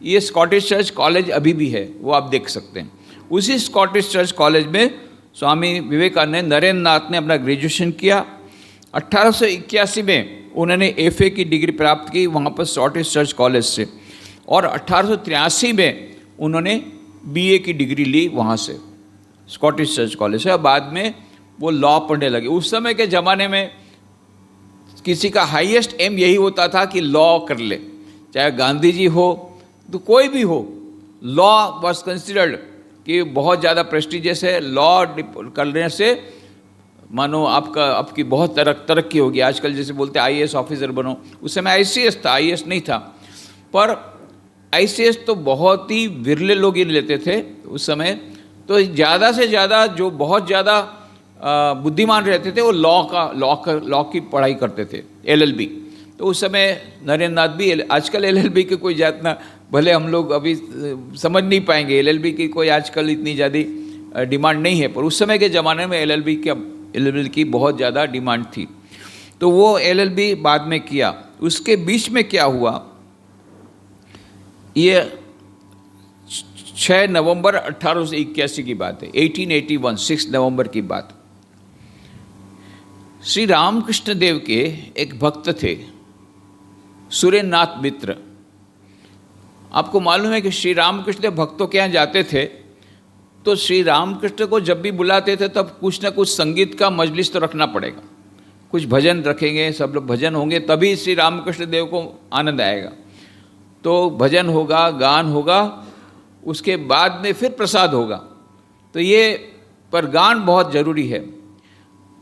[SPEAKER 2] ये स्कॉटिश चर्च कॉलेज अभी भी है, वो आप देख सकते हैं। उसी स्कॉटिश चर्च कॉलेज में स्वामी विवेकानंद नरेंद्र नाथ ने अपना ग्रेजुएशन किया। 1881 में उन्होंने एफए की डिग्री प्राप्त की वहाँ पर स्कॉटिश चर्च कॉलेज से, और 1883 में उन्होंने बीए की डिग्री ली वहाँ से स्कॉटिश चर्च कॉलेज से, और बाद में वो लॉ पढ़ने लगे। उस समय के ज़माने में किसी का हाईएस्ट एम यही होता था कि लॉ कर ले, चाहे गांधी जी हो तो कोई भी हो, लॉ वॉज कंसिडर्ड कि बहुत ज़्यादा प्रेस्टिजियस है। लॉ करने से मानो आपकी बहुत तरक्की होगी। आजकल जैसे बोलते हैं आईएएस ऑफिसर बनो, उस समय आईसीएस था, आईएएस नहीं था। पर आईसीएस तो बहुत ही विरले लोग ही लेते थे उस समय। तो ज़्यादा से ज़्यादा जो बहुत ज़्यादा बुद्धिमान रहते थे वो लॉ की पढ़ाई करते थे, एलएलबी। तो उस समय नरेंद्र नाथ भी, आजकल एलएलबी की कोई ज़्यादा, भले हम लोग अभी समझ नहीं पाएंगे, एलएलबी की कोई आजकल इतनी ज़्यादा डिमांड नहीं है, पर उस समय के ज़माने में एलएलबी की बहुत ज़्यादा डिमांड थी। तो वो एलएलबी बाद में किया। उसके बीच में क्या हुआ, ये 6 नवंबर 1881 की बात है, 1881, 6 नवंबर की बात। श्री रामकृष्ण देव के एक भक्त थे सुरेंद्रनाथ मित्र। आपको मालूम है कि श्री रामकृष्ण देव भक्तों के यहाँ जाते थे तो श्री रामकृष्ण को जब भी बुलाते थे तब कुछ ना कुछ संगीत का मजलिस तो रखना पड़ेगा, कुछ भजन रखेंगे, सब लोग भजन होंगे, तभी श्री रामकृष्ण देव को आनंद आएगा। तो भजन होगा, गान होगा, उसके बाद में फिर प्रसाद होगा। तो ये पर गान बहुत ज़रूरी है।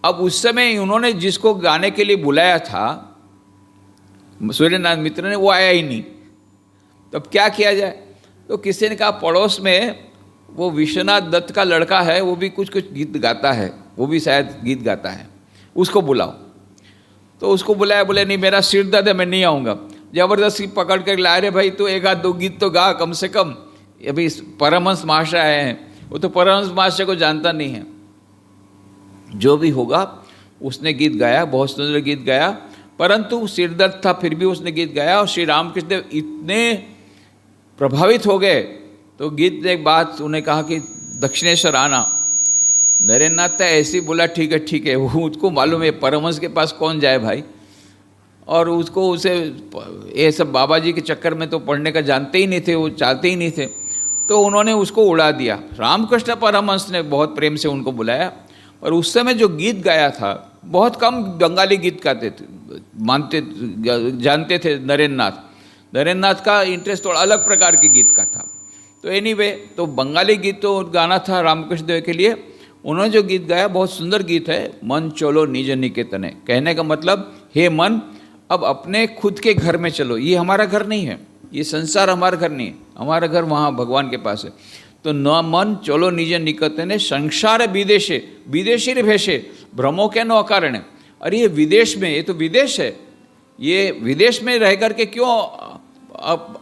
[SPEAKER 2] अब उस समय उन्होंने जिसको गाने के लिए बुलाया था सूर्यनाथ मित्र ने, वो आया ही नहीं। तब क्या किया जाए, तो किसी ने कहा पड़ोस में वो विश्वनाथ दत्त का लड़का है, वो भी कुछ गीत गाता है, वो भी शायद गीत गाता है, उसको बुलाओ। तो उसको बुलाया, बोले नहीं मेरा सिर दर्द है, मैं नहीं आऊँगा। ज़बरदस्ती पकड़ कर ला रहे, भाई तो एक आध दो गीत तो गा कम से कम। अभी परमहंस महाशय आए हैं, वो तो परमहंस महाशय को जानता नहीं है। जो भी होगा उसने गीत गाया, बहुत सुंदर गीत गाया, परंतु सिर दर्द था फिर भी उसने गीत गाया। और श्री रामकृष्ण देव इतने प्रभावित हो गए, तो गीत एक बात उन्हें कहा कि दक्षिणेश्वर आना। नरेंद्र नाथ तो ऐसे ही बोला ठीक है। वो उसको मालूम है परमहंस के पास कौन जाए भाई, और उसको उसे ये सब बाबा जी के चक्कर में तो पढ़ने का जानते ही नहीं थे, वो चाहते ही नहीं थे। तो उन्होंने उसको उड़ा दिया। रामकृष्ण परमहंस ने बहुत प्रेम से उनको बुलाया, और उस समय जो गीत गाया था, बहुत कम बंगाली गीत गाते थे, जानते थे नरेंद्र नाथ का इंटरेस्ट थोड़ा अलग प्रकार के गीत का था। तो एनीवे, तो बंगाली गीत तो गाना था रामकृष्ण देव के लिए। उन्होंने जो गीत गाया बहुत सुंदर गीत है, मन चलो निज निकेतने। कहने का मतलब, हे मन अब अपने खुद के घर में चलो, ये हमारा घर नहीं है, ये संसार हमारा घर नहीं है, हमारा घर वहाँ भगवान के पास है। तो न मन चलो निज निकतने संसार विदेशे विदेशी भेषे भ्रमो के नो अकारण। अरे ये विदेश में, ये तो विदेश है, ये विदेश में रह करके क्यों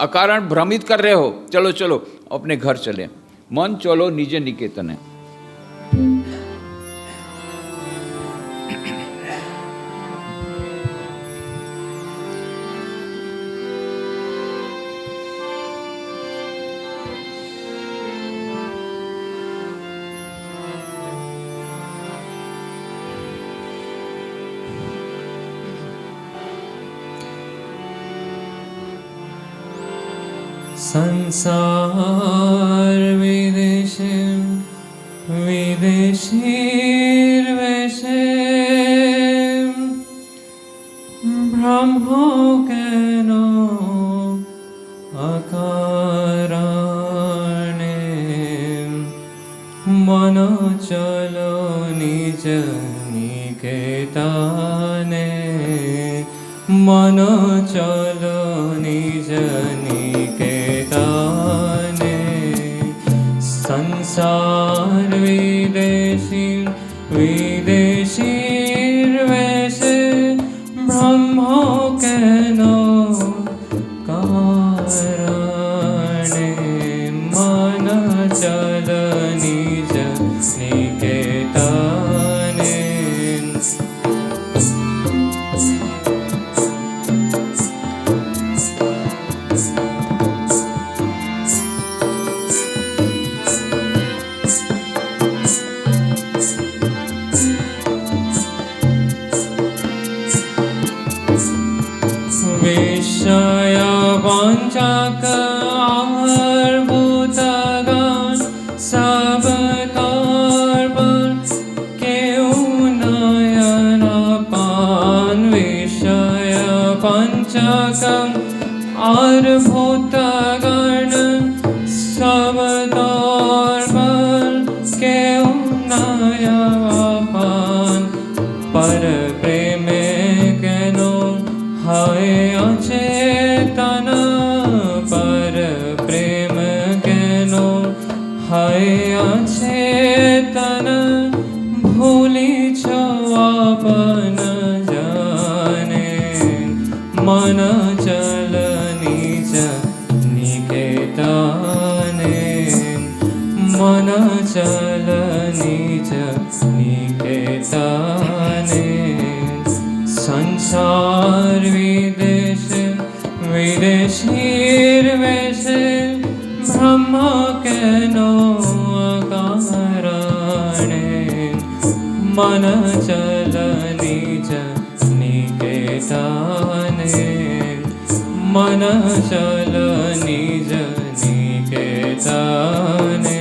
[SPEAKER 2] अकारण भ्रमित कर रहे हो, चलो चलो अपने घर चले। मन चलो निज निकेतने।
[SPEAKER 1] संसार विदेशे विदेशीर्वेशे ब्रह्मो केनो अकारणे मनो चलो निज निकेतने मनो चलो निज निकेतने संसार विदेशी विदेशीर्वेशे ब्रह्मो केनो विषय पंचक आहारभूतगण सब तर्पण केऊ नयन पान विषय पंचकम आहारभूतगण सब तर्पण केऊ नयन पान पर प्रेम केनो हाय अचेतन पर प्रेम केनो हाय अचेतन भूली छो अपन जाने मन चल निज निकेतने मन चल निज निकेतने संसार विदेश विदेशीर वेश ब्रह्म केनो अकारणे मन चल निज निकेतने मन चल निज निकेतने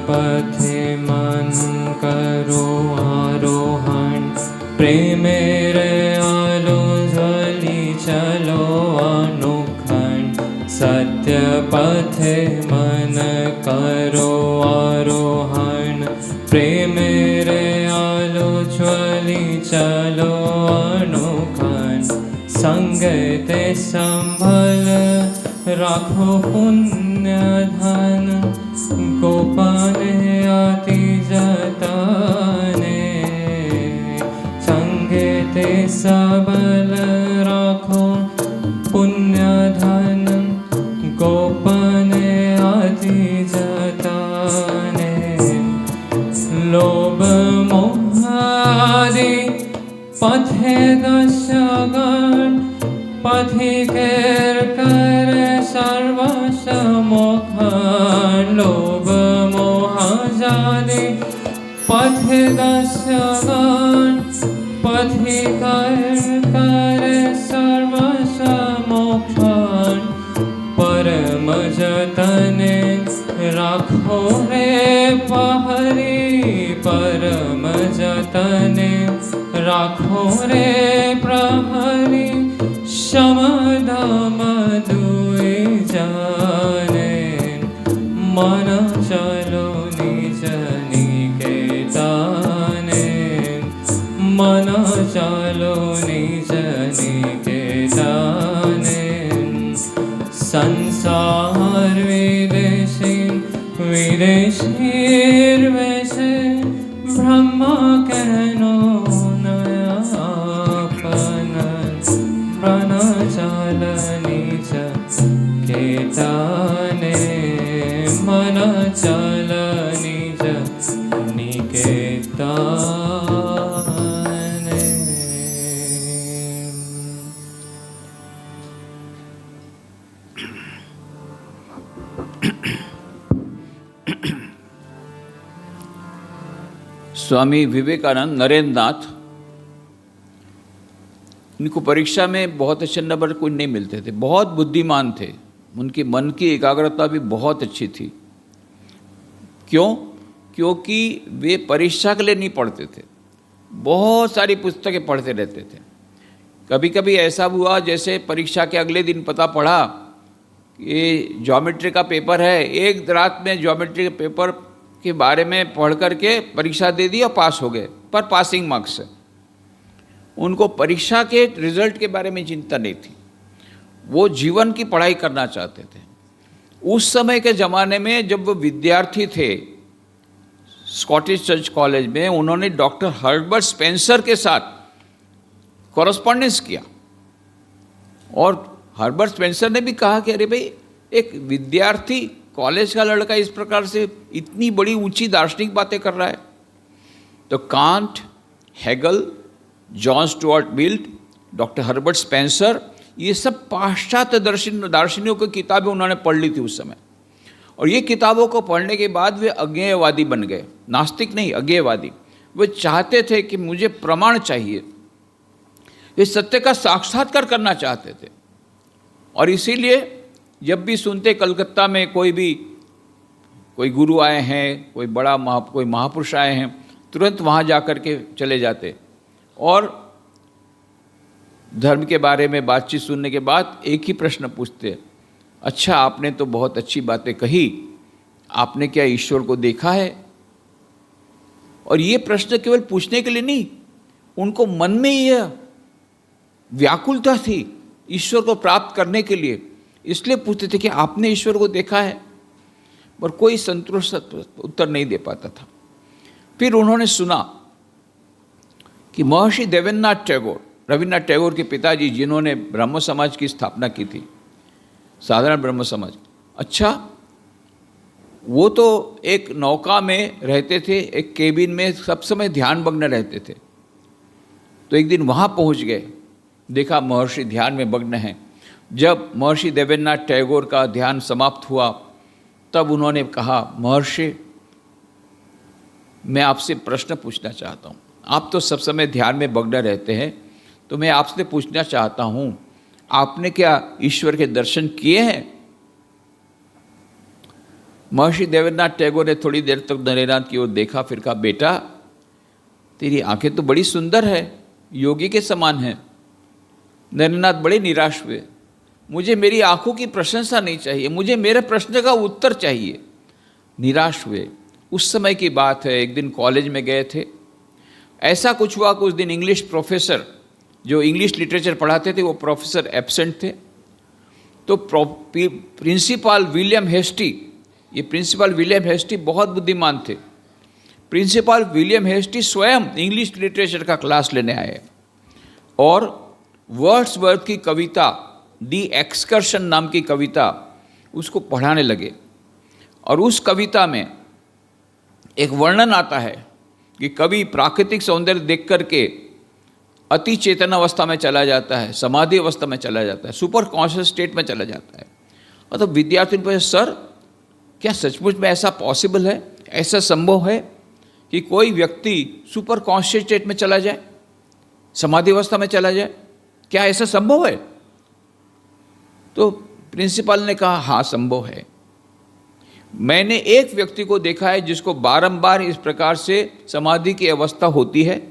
[SPEAKER 1] पथे मन करो आरोहण प्रेमे रे आलो ज्वली चलो अनुखंड सत्य पथे मन करो आरोहण प्रेमे रे आलो ज्वली चलो अनुखंड संगते संभल राखो पुण्य धन गोपाने आति जताने संगे ते सबल राखो पुण्य धन गोपाने आति जताने लोभ मोह आदि पथे दशगण पथिकेर कर सर्वसमोखन लोभ मोह जादि पथे दशगण पथिकेर कर सर्वसमोखन परम जतने राखो रे पहरी परम जतने राखो रे प्रहरी शमदम दुई जाने मन चलो निज निकेतने मन चलो निज निकेतने संसार विदेशी विदेशीर वैसे ब्रह्म कहनो मन चल निज केतने मन चल निज निकेतने
[SPEAKER 2] स्वामी विवेकानंद नरेंद्र नाथ, उनको परीक्षा में बहुत अच्छे नंबर कोई नहीं मिलते थे, बहुत बुद्धिमान थे, उनकी मन की एकाग्रता भी बहुत अच्छी थी। क्यों? क्योंकि वे परीक्षा के लिए नहीं पढ़ते थे, बहुत सारी पुस्तकें पढ़ते रहते थे। कभी कभी ऐसा हुआ जैसे परीक्षा के अगले दिन पता पड़ा ये ज्योमेट्री का पेपर है, एक रात में ज्योमेट्री के पेपर के बारे में पढ़ करके परीक्षा दे दी और पास हो गए, पर पासिंग मार्क्स है। उनको परीक्षा के रिजल्ट के बारे में चिंता नहीं थी, वो जीवन की पढ़ाई करना चाहते थे। उस समय के ज़माने में जब वो विद्यार्थी थे स्कॉटिश चर्च कॉलेज में, उन्होंने डॉक्टर हर्बर्ट स्पेंसर के साथ कॉरेस्पॉन्डेंस किया और हर्बर्ट स्पेंसर ने भी कहा कि अरे भाई एक विद्यार्थी, कॉलेज का लड़का इस प्रकार से इतनी बड़ी ऊंची दार्शनिक बातें कर रहा है। तो can't, Hegel, John Stuart Mill, doctor Herbert Spencer, ये सब पाश्चात्य दार्शनिकों की किताबें उन्होंने पढ़ ली थी उस समय। और ये किताबों को पढ़ने के बाद वे अज्ञेयवादी बन गए, नास्तिक नहीं, अज्ञेयवादी। वे चाहते थे कि मुझे प्रमाण चाहिए, वे सत्य का साक्षात्कार करना चाहते थे। और इसीलिए जब भी सुनते कलकत्ता में कोई गुरु आए हैं, कोई महापुरुष आए हैं, तुरंत वहाँ जा कर के चले जाते और धर्म के बारे में बातचीत सुनने के बाद एक ही प्रश्न पूछते, अच्छा आपने तो बहुत अच्छी बातें कही, आपने क्या ईश्वर को देखा है? और ये प्रश्न केवल पूछने के लिए नहीं, उनको मन में यह व्याकुलता थी ईश्वर को प्राप्त करने के लिए, इसलिए पूछते थे कि आपने ईश्वर को देखा है? पर कोई संतुष्ट उत्तर नहीं दे पाता था। फिर उन्होंने सुना कि महर्षि देवेंद्रनाथ टैगोर, रविन्द्रनाथ टैगोर के पिताजी, जिन्होंने ब्रह्म समाज की स्थापना की थी, साधारण ब्रह्म समाज, अच्छा वो तो एक नौका में रहते थे, एक केबिन में सब समय ध्यानमग्न रहते थे। तो एक दिन वहाँ पहुँच गए, देखा महर्षि ध्यान में मग्न हैं। जब महर्षि देवेंद्रनाथ टैगोर का ध्यान समाप्त हुआ तब उन्होंने कहा, महर्षि मैं आपसे प्रश्न पूछना चाहता हूँ, आप तो सब समय ध्यान में मग्न रहते हैं, तो मैं आपसे पूछना चाहता हूँ, आपने क्या ईश्वर के दर्शन किए हैं? महर्षि देवेंद्रनाथ टैगोर ने थोड़ी देर तक नरेंद्रनाथ की ओर देखा, फिर कहा, बेटा तेरी आंखें तो बड़ी सुंदर है, योगी के समान है। नरेंद्रनाथ बड़े निराश हुए, मुझे मेरी आंखों की प्रशंसा नहीं चाहिए, मुझे मेरे प्रश्न का उत्तर चाहिए। निराश हुए। उस समय की बात है, एक दिन कॉलेज में गए थे, ऐसा कुछ हुआ कि उस दिन इंग्लिश प्रोफेसर, जो इंग्लिश लिटरेचर पढ़ाते थे, वो प्रोफेसर एब्सेंट थे। तो प्रिंसिपल विलियम हेस्टी, ये प्रिंसिपल विलियम हेस्टी बहुत बुद्धिमान थे। प्रिंसिपल विलियम हेस्टी स्वयं इंग्लिश लिटरेचर का क्लास लेने आए और वर्ड्सवर्थ की कविता दी एक्सकर्शन नाम की कविता उसको पढ़ाने लगे। और उस कविता में एक वर्णन आता है कि कवि प्राकृतिक सौंदर्य देख करके अति चेतन अवस्था में चला जाता है, समाधि अवस्था में चला जाता है, सुपर कॉन्शियस स्टेट में चला जाता है। और तो विद्यार्थी ने पूछा, सर क्या सचमुच में ऐसा पॉसिबल है, ऐसा संभव है कि कोई व्यक्ति सुपर कॉन्शियस स्टेट में चला जाए, समाधि अवस्था में चला जाए, क्या ऐसा संभव है? तो प्रिंसिपल ने कहा, हाँ संभव है। मैंने एक व्यक्ति को देखा है जिसको बारंबार इस प्रकार से समाधि की अवस्था होती है,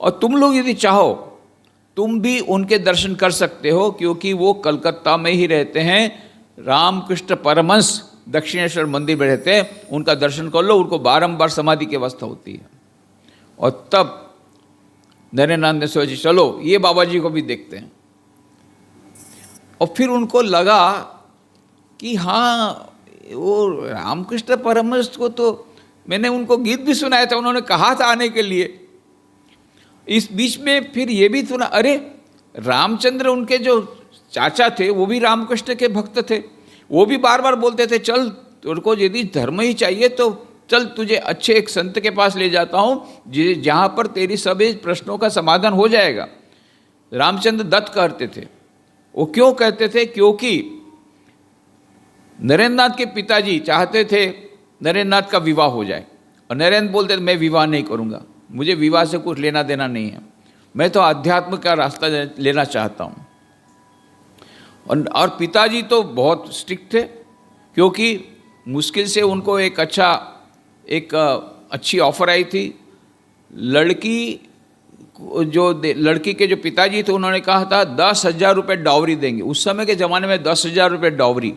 [SPEAKER 2] और तुम लोग यदि चाहो तुम भी उनके दर्शन कर सकते हो, क्योंकि वो कलकत्ता में ही रहते हैं, रामकृष्ण परमहंस दक्षिणेश्वर मंदिर में रहते हैं, उनका दर्शन कर लो, उनको बारंबार समाधि की अवस्था होती है। और तब नरेंद्रनाथ ने सोचा, चलो ये बाबा जी को भी देखते हैं। और फिर उनको लगा कि हाँ, वो रामकृष्ण परमहंस को तो मैंने उनको गीत भी सुनाया था, उन्होंने कहा था आने के लिए। इस बीच में फिर ये भी सुना, अरे रामचंद्र उनके जो चाचा थे वो भी रामकृष्ण के भक्त थे, वो भी बार बार बोलते थे, चल तुझको यदि धर्म ही चाहिए तो चल तुझे अच्छे एक संत के पास ले जाता हूँ जहाँ पर तेरी सभी प्रश्नों का समाधान हो जाएगा। रामचंद्र दत्त कहते थे। वो क्यों कहते थे? क्योंकि नरेंद्रनाथ के पिताजी चाहते थे नरेंद्रनाथ का विवाह हो जाए, और नरेंद्र बोलते थे मैं विवाह नहीं करूँगा, मुझे विवाह से कुछ लेना देना नहीं है, मैं तो अध्यात्म का रास्ता लेना चाहता हूँ। और पिताजी तो बहुत स्ट्रिक्ट थे, क्योंकि मुश्किल से उनको एक अच्छी ऑफर आई थी। लड़की के जो पिताजी थे उन्होंने कहा था 10,000 रुपये डावरी देंगे। उस समय के ज़माने में 10,000 रुपये डावरी,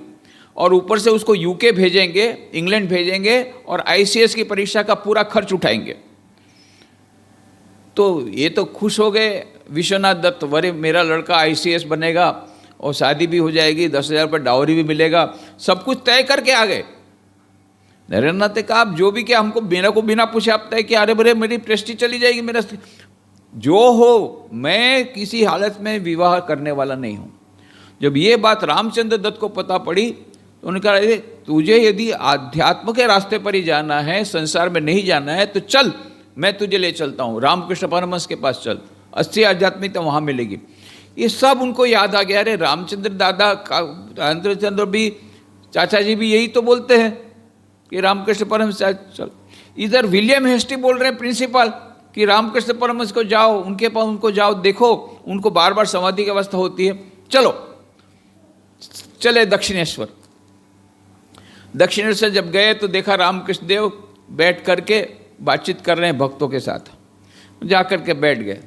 [SPEAKER 2] और ऊपर से उसको यूके भेजेंगे, इंग्लैंड भेजेंगे, और ICS की परीक्षा का पूरा खर्च उठाएंगे। तो ये तो खुश हो गए विश्वनाथ दत्त, वरे मेरा लड़का ICS बनेगा और शादी भी हो जाएगी, 10,000 रुपये डावरी भी मिलेगा, सब कुछ तय करके आ गए। नरेंद्रनाथ ने कहा, आप जो भी क्या, हमको मेरे को बिना पूछे आप तय किया, अरे बरे मेरी प्रेस्टीज चली जाएगी, मेरा जो हो, मैं किसी हालत में विवाह करने वाला नहीं हूँ। जब ये बात रामचंद्र दत्त को पता पड़ी तो उन्होंने कहा, अरे तुझे यदि आध्यात्म के रास्ते पर ही जाना है, संसार में नहीं जाना है, तो चल मैं तुझे ले चलता हूँ, रामकृष्ण परमहंस के पास चल, असली आध्यात्मिकता वहाँ मिलेगी। ये सब उनको याद आ गया, अरे रामचंद्र दादा रामचंद्र भी, चाचा जी भी यही तो बोलते हैं कि रामकृष्ण परमहंस चल। इधर विलियम हेस्टी बोल रहे हैं प्रिंसिपल कि रामकृष्ण परमहंस को जाओ, उनके पास उनको जाओ, देखो उनको बार बार समाधि की अवस्था होती है, चलो। चले दक्षिणेश्वर। दक्षिणेश्वर जब गए तो देखा रामकृष्ण देव बैठ करके बातचीत कर रहे हैं भक्तों के साथ। जा कर के बैठ गए,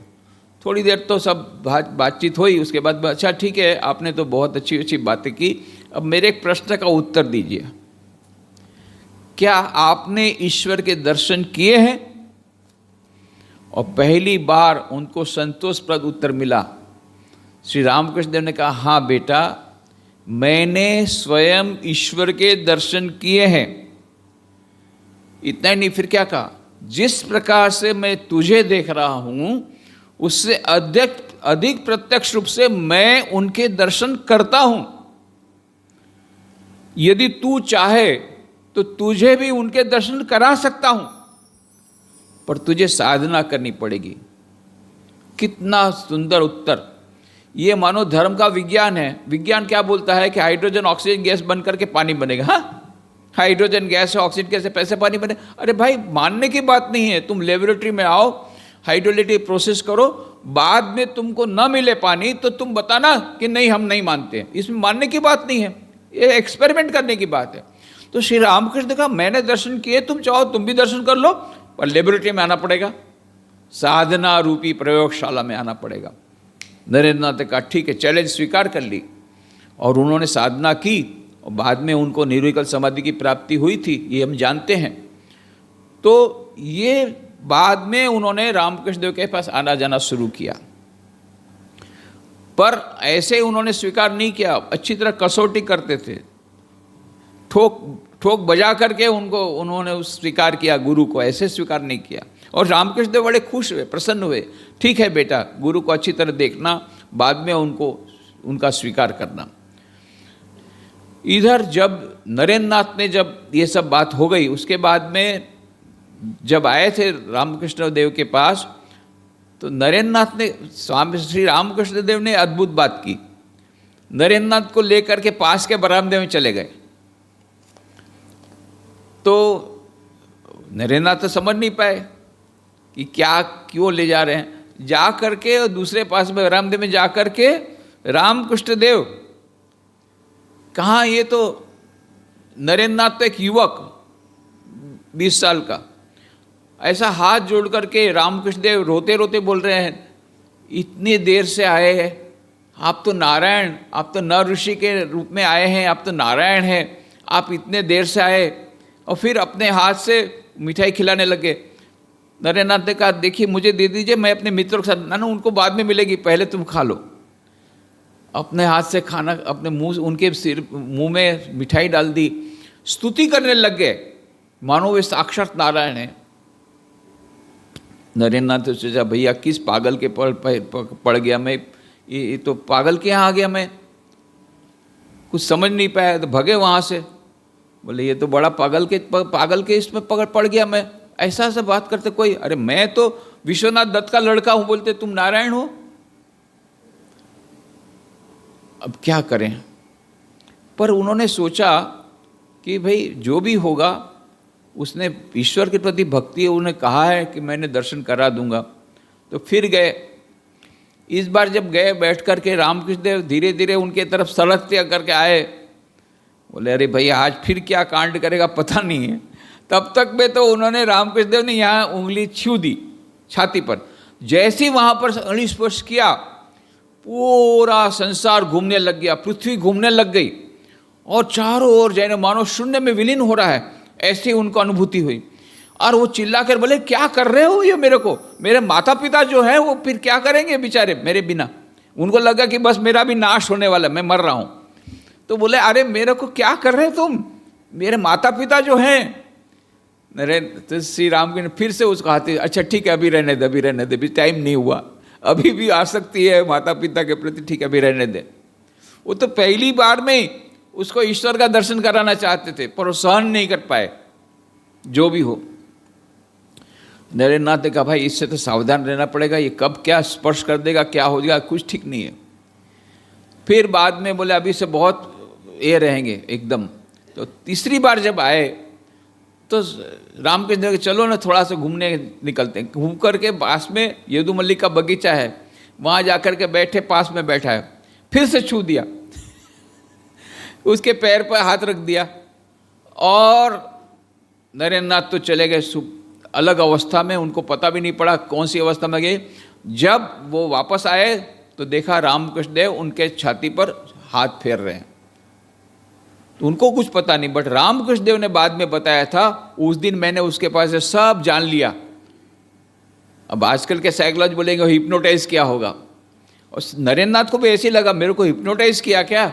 [SPEAKER 2] थोड़ी देर तो सब बातचीत हुई, उसके बाद अच्छा ठीक है, आपने तो बहुत अच्छी अच्छी बातें की, अब मेरे एक प्रश्न का उत्तर दीजिए, क्या आपने ईश्वर के दर्शन किए हैं? और पहली बार उनको संतोषप्रद उत्तर मिला। श्री रामकृष्ण देव ने कहा, हाँ बेटा, मैंने स्वयं ईश्वर के दर्शन किए हैं। इतना ही नहीं, फिर क्या कहा, जिस प्रकार से मैं तुझे देख रहा हूं उससे अधिक प्रत्यक्ष रूप से मैं उनके दर्शन करता हूं। यदि तू चाहे तो तुझे भी उनके दर्शन करा सकता हूं, पर तुझे साधना करनी पड़ेगी। कितना सुंदर उत्तर! ये मानो धर्म का विज्ञान है। विज्ञान क्या बोलता है कि हाइड्रोजन ऑक्सीजन गैस बन करके पानी बनेगा। हाँ, हाइड्रोजन गैस है, ऑक्सीजन गैस है, पैसे पानी बने। अरे भाई, मानने की बात नहीं है। तुम लेबोरेटरी में आओ, हाइड्रोलिटिक प्रोसेस करो, बाद में तुमको न मिले पानी तो तुम बताना कि नहीं, हम नहीं मानते। इसमें मानने की बात नहीं है, ये एक्सपेरिमेंट करने की बात है। तो श्री रामकृष्ण ने कहा, मैंने दर्शन किए, तुम चाहो तुम भी दर्शन कर लो, पर लेबोरेटरी में आना पड़ेगा, साधना रूपी प्रयोगशाला में आना पड़ेगा। नरेंद्र नाथ ने कहा, ठीक है, चैलेंज स्वीकार कर ली। और उन्होंने साधना की और बाद में उनको निर्विकल्प समाधि की प्राप्ति हुई थी, ये हम जानते हैं। तो ये बाद में उन्होंने रामकृष्ण देव के पास आना जाना शुरू किया, पर ऐसे उन्होंने स्वीकार नहीं किया, अच्छी तरह कसौटी करते थे, ठोक बजा करके उन्होंने स्वीकार किया गुरु को, ऐसे स्वीकार नहीं किया। और रामकृष्ण देव बड़े खुश हुए, प्रसन्न हुए, ठीक है बेटा, गुरु को अच्छी तरह देखना, बाद में उनका स्वीकार करना। इधर जब नरेंद्र नाथ ने, जब ये सब बात हो गई, उसके बाद में जब आए थे रामकृष्ण देव के पास, तो नरेंद्र नाथ ने, स्वामी श्री रामकृष्ण देव ने अद्भुत बात की। नरेंद्र नाथ को लेकर के पास के बरामदे में चले गए। तो नरेंद्र नाथ तो समझ नहीं पाए कि क्या, क्यों ले जा रहे हैं। जा करके और दूसरे पास में बरामदे में जा करके, रामकृष्ण देव कहाँ, ये तो नरेंद्र नाथ तो एक युवक 20 साल का, ऐसा हाथ जोड़ करके रामकृष्ण देव रोते रोते बोल रहे हैं, इतनी देर से आए हैं, आप तो नारायण, आप तो नर ऋषि के रूप में आए हैं, आप तो नारायण हैं, आप इतने देर से आए, और फिर अपने हाथ से मिठाई खिलाने लगे। नरेंद्र नाथ ने कहा, देखिए मुझे दे दीजिए, मैं अपने मित्रों के साथ, ना उनको बाद में मिलेगी, पहले तुम खा लो। अपने हाथ से खाना, अपने मुंह, उनके मुंह में मिठाई डाल दी, स्तुति करने लग गए, मानो वे साक्षात नारायण है। नरेंद्र नाथ ने सोचा, भैया किस पागल के पड़ गया मैं, ये तो पागल के यहाँ आ गया मैं, कुछ समझ नहीं पाया, तो भगे वहाँ से। बोले, ये तो बड़ा पागल के इसमें पड़ गया मैं, ऐसा सा बात करते कोई, अरे मैं तो विश्वनाथ दत्त का लड़का हूँ, बोलते तुम नारायण हो। अब क्या करें, पर उन्होंने सोचा कि भाई जो भी होगा, उसने ईश्वर के प्रति भक्ति है, उन्हें कहा है कि मैंने दर्शन करा दूंगा। तो फिर गए। इस बार जब गए, बैठ करके रामकृष्ण देव धीरे धीरे उनके तरफ सड़कते करके आए। बोले, अरे भाई आज फिर क्या कांड करेगा पता नहीं है। तब तक में तो उन्होंने, रामकृष्ण देव ने यहाँ उंगली छू दी छाती पर। जैसे ही वहाँ पर उंगली स्पर्श किया, पूरा संसार घूमने लग गया, पृथ्वी घूमने लग गई, और चारों ओर जैसे मानो शून्य में विलीन हो रहा है, ऐसी उनको अनुभूति हुई। और वो चिल्ला कर बोले, क्या कर रहे हो ये मेरे को, मेरे माता पिता जो हैं वो फिर क्या करेंगे बेचारे मेरे बिना। उनको लगा कि बस मेरा भी नाश होने वाला, मैं मर रहा हूँ। तो बोले, अरे मेरे को क्या कर रहे हो तुम, मेरे माता पिता जो हैं। तो श्री राम ने फिर से उसको हाथी, अच्छा ठीक है, अभी रहने दे, अभी रहने दे, अभी टाइम नहीं हुआ, अभी भी आ सकती है माता पिता के प्रति, ठीक है अभी रहने दे। वो तो पहली बार में ही उसको ईश्वर का दर्शन कराना चाहते थे, पर वो सहन नहीं कर पाए। जो भी हो, नरेंद्र नाथ ने कहा भाई इससे तो सावधान रहना पड़ेगा, ये कब क्या स्पर्श कर देगा, क्या हो जाएगा, कुछ ठीक नहीं है। फिर बाद में बोले अभी से बहुत ये रहेंगे एकदम। तो तीसरी बार जब आए तो रामकृष्ण देव चलो ना थोड़ा सा घूमने निकलते हैं। घूम करके पास में यदु मल्लिक का बगीचा है, वहाँ जाकर के बैठे, पास में बैठा है, फिर से छू दिया उसके पैर पर हाथ रख दिया और नरेंद्र नाथ तो चले गए अलग अवस्था में, उनको पता भी नहीं पड़ा कौन सी अवस्था में गए। जब वो वापस आए तो देखा रामकृष्ण देव उनके छाती पर हाथ फेर रहे हैं। तो उनको कुछ पता नहीं, बट रामकृष्ण देव ने बाद में बताया था उस दिन मैंने उसके पास से सब जान लिया। अब आजकल के साइकोलॉजी बोलेंगे हिप्नोटाइज किया होगा, और नरेंद्र नाथ को भी ऐसे लगा मेरे को हिप्नोटाइज किया क्या।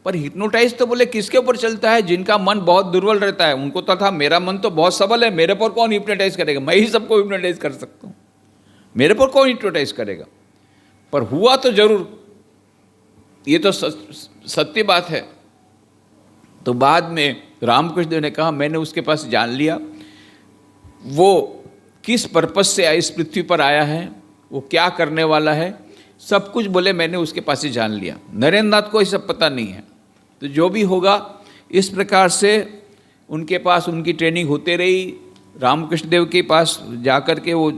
[SPEAKER 2] पर हिप्नोटाइज तो बोले किसके ऊपर चलता है, जिनका मन बहुत दुर्बल रहता है। उनको तो था मेरा मन तो बहुत सबल है, मेरे पर कौन हिप्नोटाइज करेगा, मैं ही सबको हिप्नोटाइज कर सकता हूँ, मेरे पर कौन हिप्नोटाइज करेगा। पर हुआ तो जरूर, ये तो सत्य बात है। तो बाद में रामकृष्ण देव ने कहा मैंने उसके पास जान लिया वो किस पर्पस से इस पृथ्वी पर आया है, वो क्या करने वाला है, सब कुछ बोले मैंने उसके पास ही जान लिया। नरेंद्र नाथ को ये सब पता नहीं है। तो जो भी होगा इस प्रकार से उनके पास उनकी ट्रेनिंग होते रही। रामकृष्ण देव के पास जाकर के वो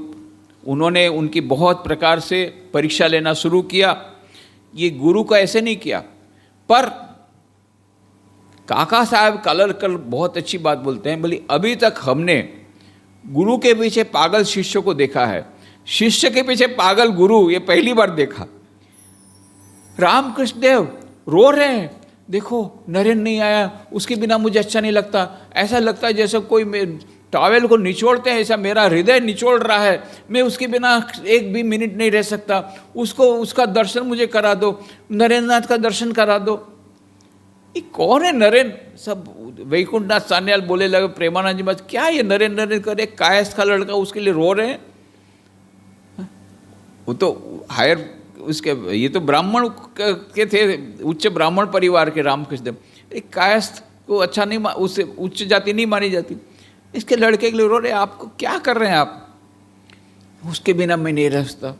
[SPEAKER 2] उन्होंने उनकी बहुत प्रकार से परीक्षा लेना शुरू किया। ये गुरु का ऐसे नहीं किया, पर काका साहब कल बहुत अच्छी बात बोलते हैं, बोली अभी तक हमने गुरु के पीछे पागल शिष्य को देखा है, शिष्य के पीछे पागल गुरु ये पहली बार देखा। रामकृष्ण देव रो रहे हैं, देखो नरेंद्र नहीं आया, उसके बिना मुझे अच्छा नहीं लगता, ऐसा लगता है जैसे कोई टॉवेल को निचोड़ते हैं, ऐसा मेरा हृदय निचोड़ रहा है, मैं उसके बिना एक भी मिनट नहीं रह सकता, उसको उसका दर्शन मुझे करा दो, नरेंद्र नाथ का दर्शन करा दो। ये कौन है नरेंद्र? सब वैकुंठ नाथ सान्याल बोले लगे, प्रेमानंद जी बात क्या ये नरेंद्र करे, कायस्थ का लड़का उसके लिए रो रहे हैं। वो तो हायर उसके ये तो ब्राह्मण के थे, उच्च ब्राह्मण परिवार के रामकृष्ण देव। एक कायस्थ को अच्छा नहीं, उससे उच्च जाति नहीं मानी जाती, इसके लड़के के लिए रो रहे, आपको क्या कर रहे हैं आप? उसके बिना मैं नहीं रह सकता,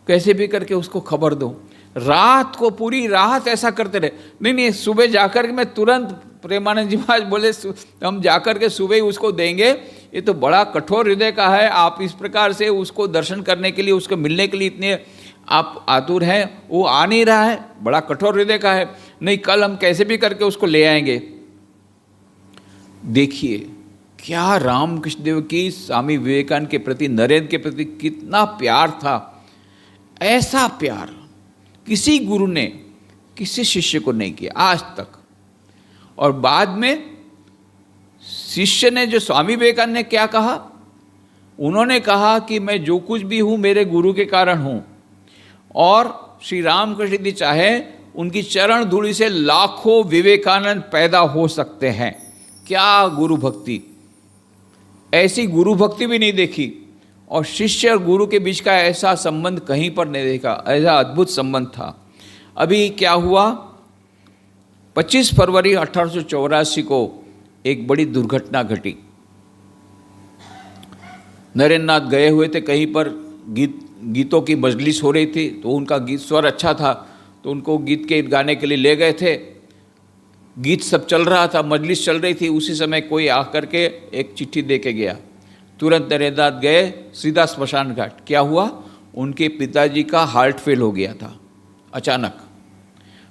[SPEAKER 2] कैसे भी करके उसको खबर दो। रात को पूरी रात ऐसा करते रहे। नहीं सुबह जाकर के मैं तुरंत, प्रेमानंद जी महाराज बोले हम जाकर के सुबह ही उसको देंगे, ये तो बड़ा कठोर हृदय का है, आप इस प्रकार से उसको दर्शन करने के लिए, उसको मिलने के लिए इतने आप आतुर हैं, वो आ नहीं रहा है, बड़ा कठोर हृदय का है, नहीं कल हम कैसे भी करके उसको ले आएंगे। देखिए क्या रामकृष्ण देव की स्वामी विवेकानंद के प्रति, नरेंद्र के प्रति कितना प्यार था। ऐसा प्यार किसी गुरु ने किसी शिष्य को नहीं किया आज तक। और बाद में शिष्य ने, जो स्वामी विवेकानंद ने क्या कहा, उन्होंने कहा कि मैं जो कुछ भी हूँ मेरे गुरु के कारण हूँ, और श्री रामकृष्ण जी चाहे उनकी चरण धूलि से लाखों विवेकानंद पैदा हो सकते हैं। क्या गुरु भक्ति, ऐसी गुरु भक्ति भी नहीं देखी, और शिष्य और गुरु के बीच का ऐसा संबंध कहीं पर नहीं देखा, ऐसा अद्भुत संबंध था। अभी क्या हुआ, 25 फरवरी 1884 को एक बड़ी दुर्घटना घटी। नरेंद्र नाथ गए हुए थे कहीं पर, गीतों की मजलिस हो रही थी, तो उनका गीत स्वर अच्छा था, तो उनको गीत के गाने के लिए ले गए थे। गीत सब चल रहा था, मजलिस चल रही थी, उसी समय कोई आकर के एक चिट्ठी दे के गया। तुरंत नरेंद्र नाथ गए सीधा स्मशान घाट। क्या हुआ, उनके पिताजी का हार्ट फेल हो गया था अचानक,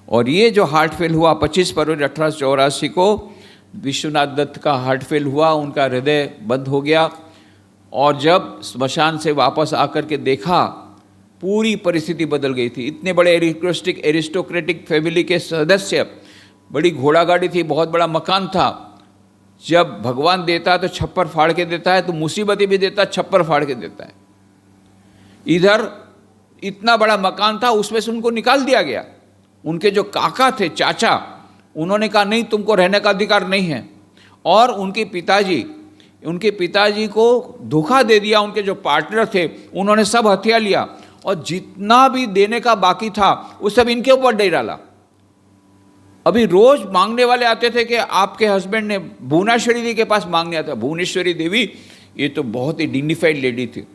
[SPEAKER 2] और ये जो हार्ट फेल हुआ 25 फरवरी 1884 को, विश्वनाथ दत्त का हार्ट फेल हुआ, उनका हृदय बंद हो गया। और जब स्मशान से वापस आकर के देखा, पूरी परिस्थिति बदल गई थी। इतने बड़े एरिस्टोक्रेटिक फैमिली के सदस्य, बड़ी घोड़ा गाड़ी थी, बहुत बड़ा मकान था। जब भगवान देता है तो छप्पर फाड़ के देता है, तो मुसीबतें भी देता है, छप्पर फाड़ के देता है। इधर इतना बड़ा मकान था, उसमें से उनको निकाल दिया गया। उनके जो काका थे, चाचा, उन्होंने कहा नहीं तुमको रहने का अधिकार नहीं है। और उनके पिताजी को धोखा दे दिया। उनके जो पार्टनर थे उन्होंने सब हथिया लिया, और जितना भी देने का बाकी था वो सब इनके ऊपर दे डाला। अभी रोज मांगने वाले आते थे कि आपके हस्बैंड ने भुवनेश्वरी देवी के पास मांगने आता। भुवनेश्वरी देवी ये तो बहुत ही डिग्निफाइड लेडी थी,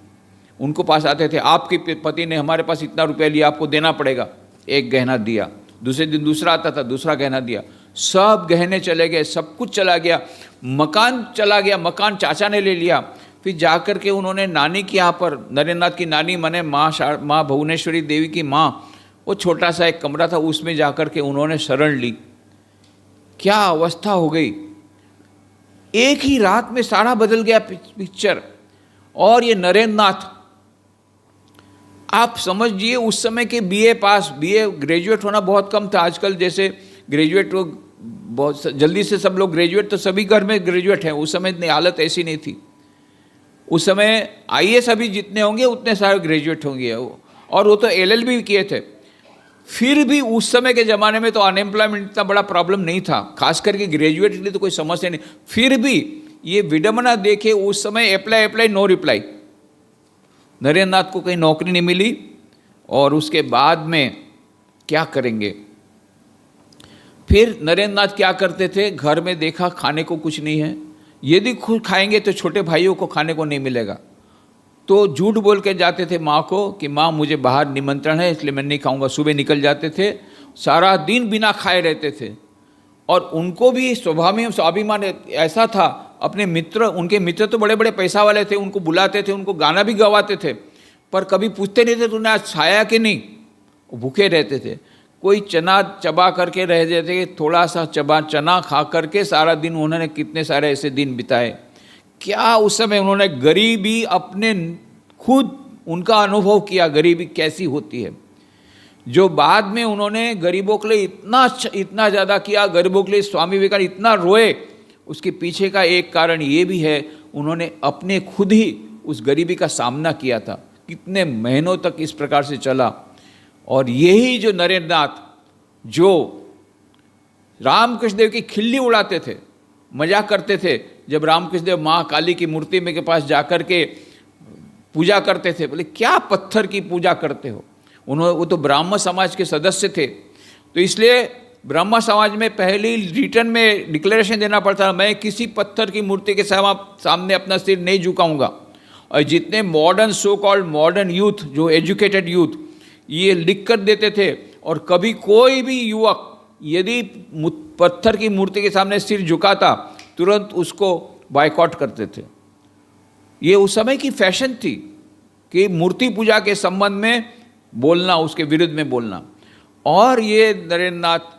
[SPEAKER 2] उनको पास आते थे, आपके पति ने हमारे पास इतना रुपया लिया, आपको देना पड़ेगा। एक गहना दिया, दूसरे दिन दूसरा आता था, दूसरा गहना दिया, सब गहने चले गए, सब कुछ चला गया, मकान चला गया, मकान चाचा ने ले लिया। फिर जाकर के उन्होंने नानी के यहाँ पर, नरेंद्र नाथ की नानी माने माँ भुवनेश्वरी देवी की माँ, वो छोटा सा एक कमरा था, उसमें जाकर के उन्होंने शरण ली। क्या अवस्था हो गई, एक ही रात में सारा बदल गया पिक्चर। और ये नरेंद्र नाथ, आप समझिए उस समय के बीए पास, बीए ग्रेजुएट होना बहुत कम था। आजकल जैसे ग्रेजुएट बहुत जल्दी से सब लोग ग्रेजुएट, तो सभी घर में ग्रेजुएट हैं, उस समय इतनी हालत ऐसी नहीं थी। उस समय आईएएस अभी जितने होंगे उतने सारे ग्रेजुएट होंगे, और वो तो एलएलबी किए थे। फिर भी उस समय के ज़माने में तो अनएम्प्लॉयमेंट इतना बड़ा प्रॉब्लम नहीं था, खास करके ग्रेजुएट के लिए तो कोई समस्या नहीं। फिर भी ये विडंबना देखे, उस समय अप्लाई नो रिप्लाई, नरेंद्र नाथ को कहीं नौकरी नहीं मिली। और उसके बाद में क्या करेंगे, फिर नरेंद्र नाथ क्या करते थे, घर में देखा खाने को कुछ नहीं है, यदि खुद खाएंगे तो छोटे भाइयों को खाने को नहीं मिलेगा, तो झूठ बोल के जाते थे माँ को कि माँ मुझे बाहर निमंत्रण है इसलिए मैं नहीं खाऊंगा। सुबह निकल जाते थे, सारा दिन बिना खाए रहते थे। और उनको भी स्वभाव में स्वाभिमान ऐसा था, अपने मित्र, उनके मित्र तो बड़े बड़े पैसा वाले थे, उनको बुलाते थे, उनको गाना भी गवाते थे, पर कभी पूछते नहीं थे तूने आज खाया कि नहीं, भूखे रहते थे। कोई चना चबा करके रह जाते, थोड़ा सा चना खा करके सारा दिन उन्होंने कितने सारे ऐसे दिन बिताए। क्या उस समय उन्होंने गरीबी अपने खुद उनका अनुभव किया, गरीबी कैसी होती है, जो बाद में उन्होंने गरीबों के लिए इतना ज़्यादा किया, गरीबों के लिए स्वामी विवेकानंद इतना रोए। उसके पीछे का एक कारण ये भी है, उन्होंने अपने खुद ही उस गरीबी का सामना किया था, कितने महीनों तक इस प्रकार से चला। और यही जो नरेंद्र नाथ, जो रामकृष्ण देव की खिल्ली उड़ाते थे, मजाक करते थे, जब रामकृष्ण देव माँ काली की मूर्ति में के पास जाकर के पूजा करते थे, बोले क्या पत्थर की पूजा करते हो। वो तो ब्राह्मण समाज के सदस्य थे, तो इसलिए ब्राह्मण समाज में पहले रिटर्न में डिक्लेरेशन देना पड़ता, मैं किसी पत्थर की मूर्ति के सामने अपना सिर नहीं झुकाऊंगा। और जितने modern so called modern youth, जो एजुकेटेड यूथ, ये लिख कर देते थे। और कभी कोई भी युवक यदि पत्थर की मूर्ति के सामने सिर झुकाता, तुरंत उसको बायकॉट करते थे। ये उस समय की फैशन थी कि मूर्ति पूजा के संबंध में बोलना, उसके विरुद्ध में बोलना। और ये नरेंद्र नाथ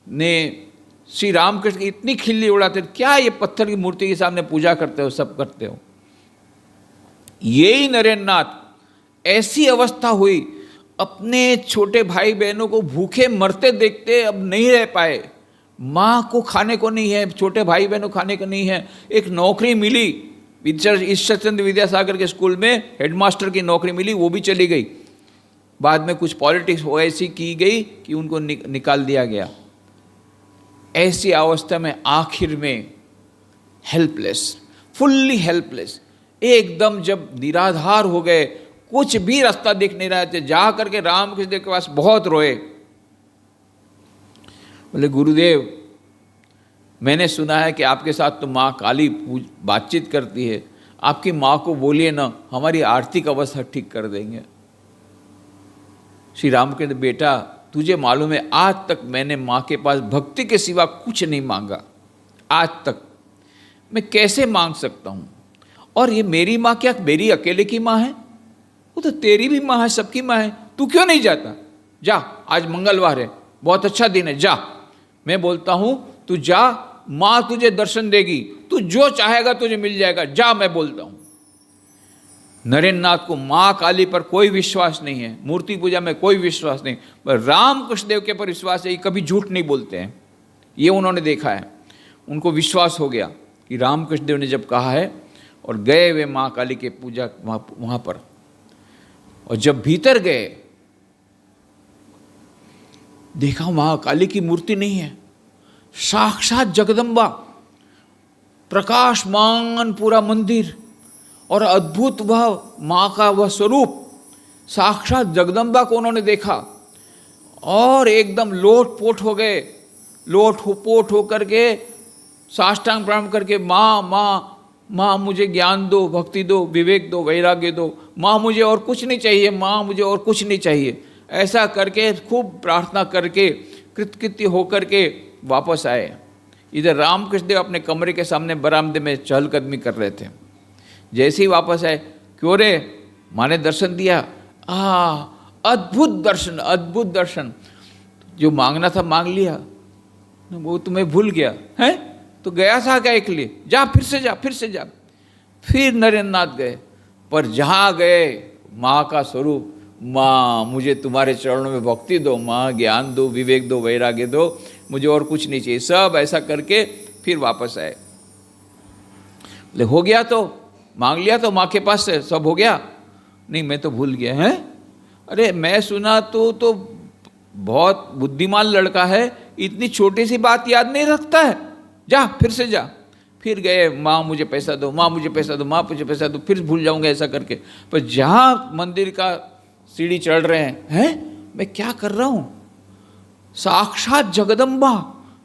[SPEAKER 2] ने श्री रामकृष्ण की इतनी खिल्ली उड़ाते, क्या ये पत्थर की मूर्ति के सामने पूजा करते हो, सब करते हो। यही नरेंद्र नाथ, ऐसी अवस्था हुई, अपने छोटे भाई बहनों को भूखे मरते देखते अब नहीं रह पाए, माँ को खाने को नहीं है, छोटे भाई बहनों खाने को नहीं है। एक नौकरी मिली, ईश्वरचंद्र विद्यासागर के स्कूल में हेडमास्टर की नौकरी मिली, वो भी चली गई। बाद में कुछ पॉलिटिक्स ऐसी की गई कि उनको निकाल दिया गया। ऐसी अवस्था में आखिर में हेल्पलेस, फुल्ली हेल्पलेस, एकदम जब निराधार हो गए, कुछ भी रास्ता दिख नहीं रहा थे, जा करके रामकृष्ण देव के पास बहुत रोए। बोले गुरुदेव, मैंने सुना है कि आपके साथ तो माँ काली बातचीत करती है, आपकी माँ को बोलिए ना, हमारी आर्थिक अवस्था ठीक कर देंगे। श्री रामकृष्ण, बेटा तुझे मालूम है आज तक मैंने माँ के पास भक्ति के सिवा कुछ नहीं मांगा, आज तक मैं कैसे मांग सकता हूँ। और ये मेरी माँ क्या मेरी अकेले की माँ है, वो तो तेरी भी माँ है, सबकी माँ है। तू क्यों नहीं जाता? जा, आज मंगलवार है, बहुत अच्छा दिन है, जा। मैं बोलता हूँ तू जा, माँ तुझे दर्शन देगी, तू जो चाहेगा तुझे मिल जाएगा, जा, मैं बोलता हूँ। नरेंद्र नाथ को माँ काली पर कोई विश्वास नहीं है, मूर्ति पूजा में कोई विश्वास नहीं, पर रामकृष्ण देव के पर विश्वास है। ये कभी झूठ नहीं बोलते हैं, ये उन्होंने देखा है। उनको विश्वास हो गया कि रामकृष्ण देव ने जब कहा है, और गए वे माँ काली के पूजा वहाँ पर। और जब भीतर गए, देखा माँ काली की मूर्ति नहीं है, साक्षात जगदम्बा, प्रकाशमान पूरा मंदिर, और अद्भुत वह माँ का वह स्वरूप, साक्षात जगदम्बा को उन्होंने देखा और एकदम लोटपोट हो गए। लोट पोट हो करके साष्टांग प्रणाम करके, माँ माँ माँ मुझे ज्ञान दो, भक्ति दो, विवेक दो, वैराग्य दो, माँ मुझे और कुछ नहीं चाहिए, माँ मुझे और कुछ नहीं चाहिए, ऐसा करके खूब प्रार्थना करके कृतकृत्य होकर के वापस आए। इधर रामकृष्ण देव अपने कमरे के सामने बरामदे में चहलकदमी कर रहे थे। जैसे ही वापस आए, क्यों रे, माँ ने दर्शन दिया? अद्भुत दर्शन, अद्भुत दर्शन, जो मांगना था मांग लिया, वो तुम्हें भूल गया है, तो गया था क्या एक लिए, जा फिर से जा, फिर से जा। फिर नरेंद्रनाथ गए, पर जहाँ गए माँ का स्वरूप, माँ मुझे तुम्हारे चरणों में भक्ति दो, माँ ज्ञान दो, विवेक दो, वैराग्य दो, मुझे और कुछ नहीं चाहिए, सब ऐसा करके फिर वापस आए। बोले हो गया, तो मांग लिया तो माँ के पास से सब हो गया? नहीं, मैं तो भूल गया। है, अरे मैं सुना तो बहुत बुद्धिमान लड़का है, इतनी छोटी सी बात याद नहीं रखता है, जा फिर से जा। फिर गए, माँ मुझे पैसा दो, माँ मुझे पैसा दो, माँ मुझे पैसा दो, फिर भूल जाऊंगा ऐसा करके। पर जहाँ मंदिर का सीढ़ी चढ़ रहे हैं, मैं क्या कर रहा हूँ, साक्षात जगदम्बा,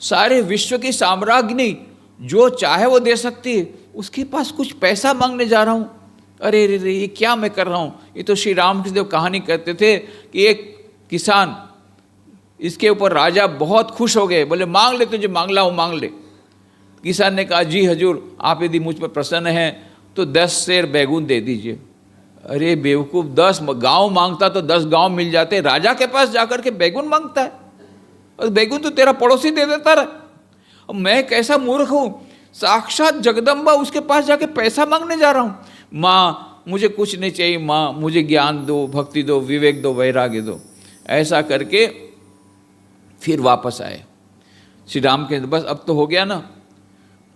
[SPEAKER 2] सारे विश्व की साम्राज्ञी, जो चाहे वो दे सकती है, उसके पास कुछ पैसा मांगने जा रहा हूँ। अरे रे रे, ये क्या मैं कर रहा हूँ। ये तो श्री रामकृष्ण देव कहानी कहते थे कि एक किसान, इसके ऊपर राजा बहुत खुश हो गए, बोले मांग ले, तुझे मांगला हो मांग ले। किसान ने कहा जी हजूर, आप यदि मुझ पर प्रसन्न हैं तो 10 सेर बैगून दे दीजिए। अरे बेवकूफ़, 10 गांव मांगता तो 10 गांव मिल जाते, राजा के पास जाकर के बैगून मांगता है, और बैगून तो तेरा पड़ोसी दे देता रहा। अब मैं कैसा मूर्ख हूँ, साक्षात जगदम्बा, उसके पास जाके पैसा मांगने जा रहा हूँ। माँ मुझे कुछ नहीं चाहिए, माँ मुझे ज्ञान दो, भक्ति दो, विवेक दो, वैराग्य दो। ऐसा करके फिर वापस आए। श्री राम के बस अब तो हो गया ना।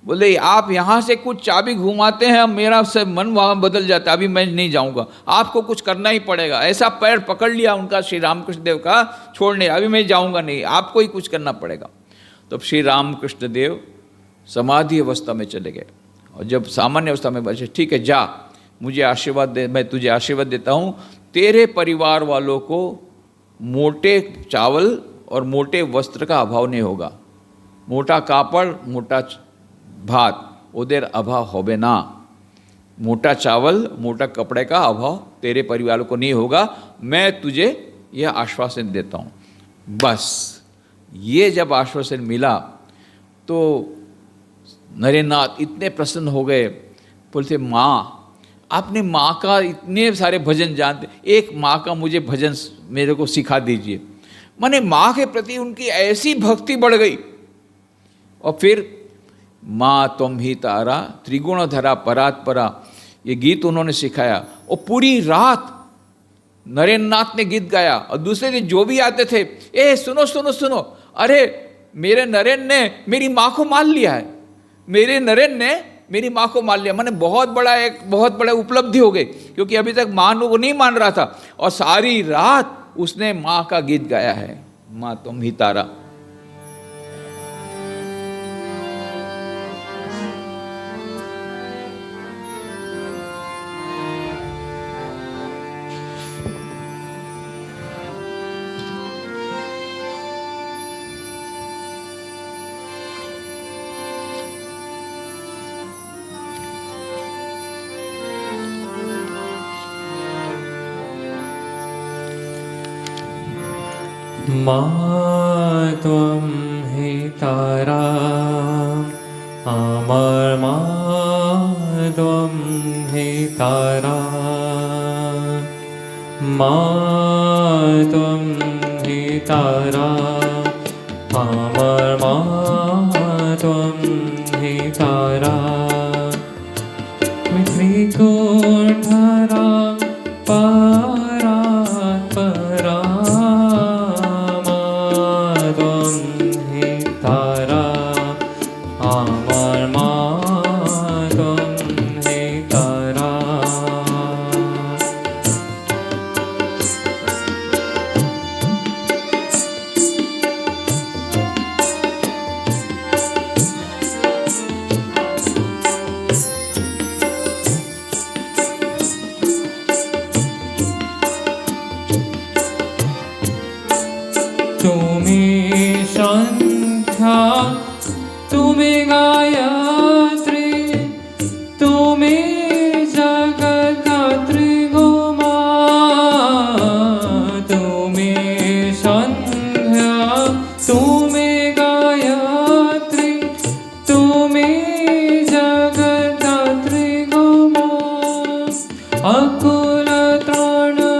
[SPEAKER 2] बोले आप यहाँ से कुछ चाबी घुमाते हैं, अब मेरा सब मन वहाँ बदल जाता है, अभी मैं नहीं जाऊँगा, आपको कुछ करना ही पड़ेगा। ऐसा पैर पकड़ लिया उनका श्री रामकृष्ण देव का, छोड़ने, अभी मैं जाऊँगा नहीं, आपको ही कुछ करना पड़ेगा। तो श्री रामकृष्ण देव समाधि अवस्था में चले गए, और जब सामान्य अवस्था में बचे, ठीक है जा, मुझे आशीर्वाद दे, मैं तुझे आशीर्वाद देता हूँ, तेरे परिवार वालों को मोटे चावल और मोटे वस्त्र का अभाव नहीं होगा, मोटा कापड़, मोटा भात ओदेर अभाव होबे ना, मोटा चावल, मोटा कपड़े का अभाव तेरे परिवार को नहीं होगा, मैं तुझे यह आश्वासन देता हूँ। बस ये जब आश्वासन मिला तो नरेंद्रनाथ इतने प्रसन्न हो गए, बोलते माँ आपने माँ का इतने सारे भजन जानते, एक माँ का मुझे भजन मेरे को सिखा दीजिए। माने माँ के प्रति उनकी ऐसी भक्ति बढ़ गई। और फिर माँ तुम ही तारा, त्रिगुण धरा परात परा, ये गीत उन्होंने सिखाया। और पूरी रात नरेंद्रनाथ ने गीत गाया, और दूसरे दिन जो भी आते थे, ए सुनो सुनो सुनो, अरे मेरे नरेंद्र ने मेरी माँ को मान लिया है, मेरे नरेंद्र ने मेरी माँ को मान लिया। मैंने बहुत बड़ा उपलब्धि हो गई, क्योंकि अभी तक माँ को नहीं मान रहा था, और सारी रात उसने माँ का गीत गाया है, माँ तुम ही तारा।
[SPEAKER 1] माँ त्वं हि तारा, अमर माँ त्वं हि तारा, माँ त्वं हि तारा, अमर माँ त्वं हि तारा, त्रिगुण धरा परात् परा, जगदात्री गोमो अकुल त्राणकर्त्री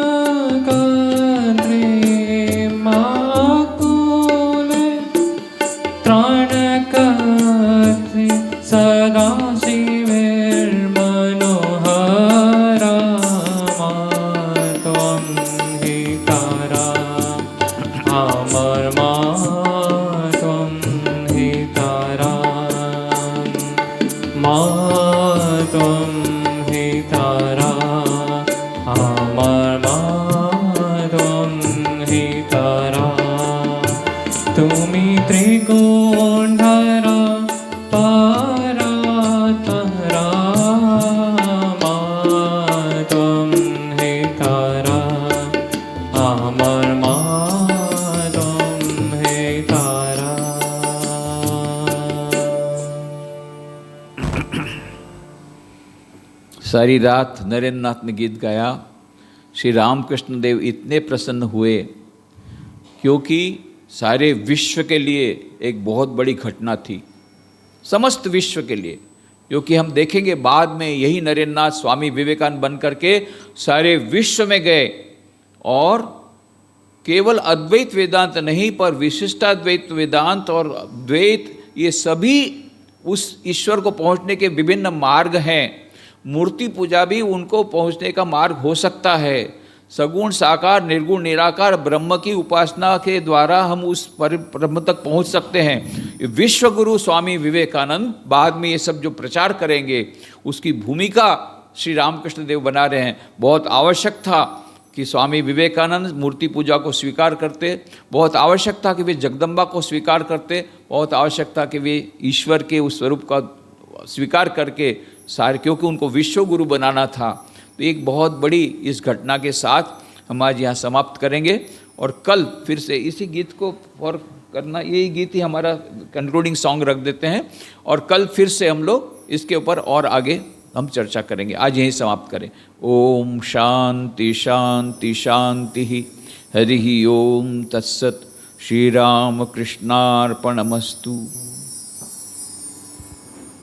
[SPEAKER 1] माकुल त्राणकर्त्री सदा शिविर्मनोहरा त्वं हि तारा अमर त्वं हि तारा त्वं हि तारा अमर त्वं हि तारा तुमी त्रिकोणधरा पारा तारा त्वं हि तारा अमर त्वं हि तारा।
[SPEAKER 2] सारी रात नरेंद्र नाथ ने गीत गाया। श्री रामकृष्ण देव इतने प्रसन्न हुए क्योंकि सारे विश्व के लिए एक बहुत बड़ी घटना थी, समस्त विश्व के लिए। क्योंकि हम देखेंगे बाद में यही नरेंद्र नाथ स्वामी विवेकानंद बन करके सारे विश्व में गए और केवल अद्वैत वेदांत नहीं पर विशिष्टाद्वैत वेदांत और द्वैत, ये सभी उस ईश्वर को पहुंचने के विभिन्न मार्ग हैं। मूर्ति पूजा भी उनको पहुंचने का मार्ग हो सकता है। सगुण साकार निर्गुण निराकार ब्रह्म की उपासना के द्वारा हम उस ब्रह्म तक पहुंच सकते हैं। विश्व गुरु स्वामी विवेकानंद बाद में ये सब जो प्रचार करेंगे उसकी भूमिका श्री रामकृष्ण देव बना रहे हैं। बहुत आवश्यक था कि स्वामी विवेकानंद मूर्ति पूजा को स्वीकार करते, बहुत आवश्यक था कि वे जगदम्बा को स्वीकार करते, बहुत आवश्यक था कि वे ईश्वर के उस स्वरूप का स्वीकार करके सारे, क्योंकि उनको विश्व गुरु बनाना था। तो एक बहुत बड़ी इस घटना के साथ हम आज यहाँ समाप्त करेंगे और कल फिर से इसी गीत को और करना, यही गीत ही हमारा कंक्लूडिंग सॉन्ग रख देते हैं और कल फिर से हम लोग इसके ऊपर और आगे हम चर्चा करेंगे। आज यहीं समाप्त करें। ओम शांति शांति शांति हरि ओम तत्सत। श्री राम कृष्णार्पणमस्तु।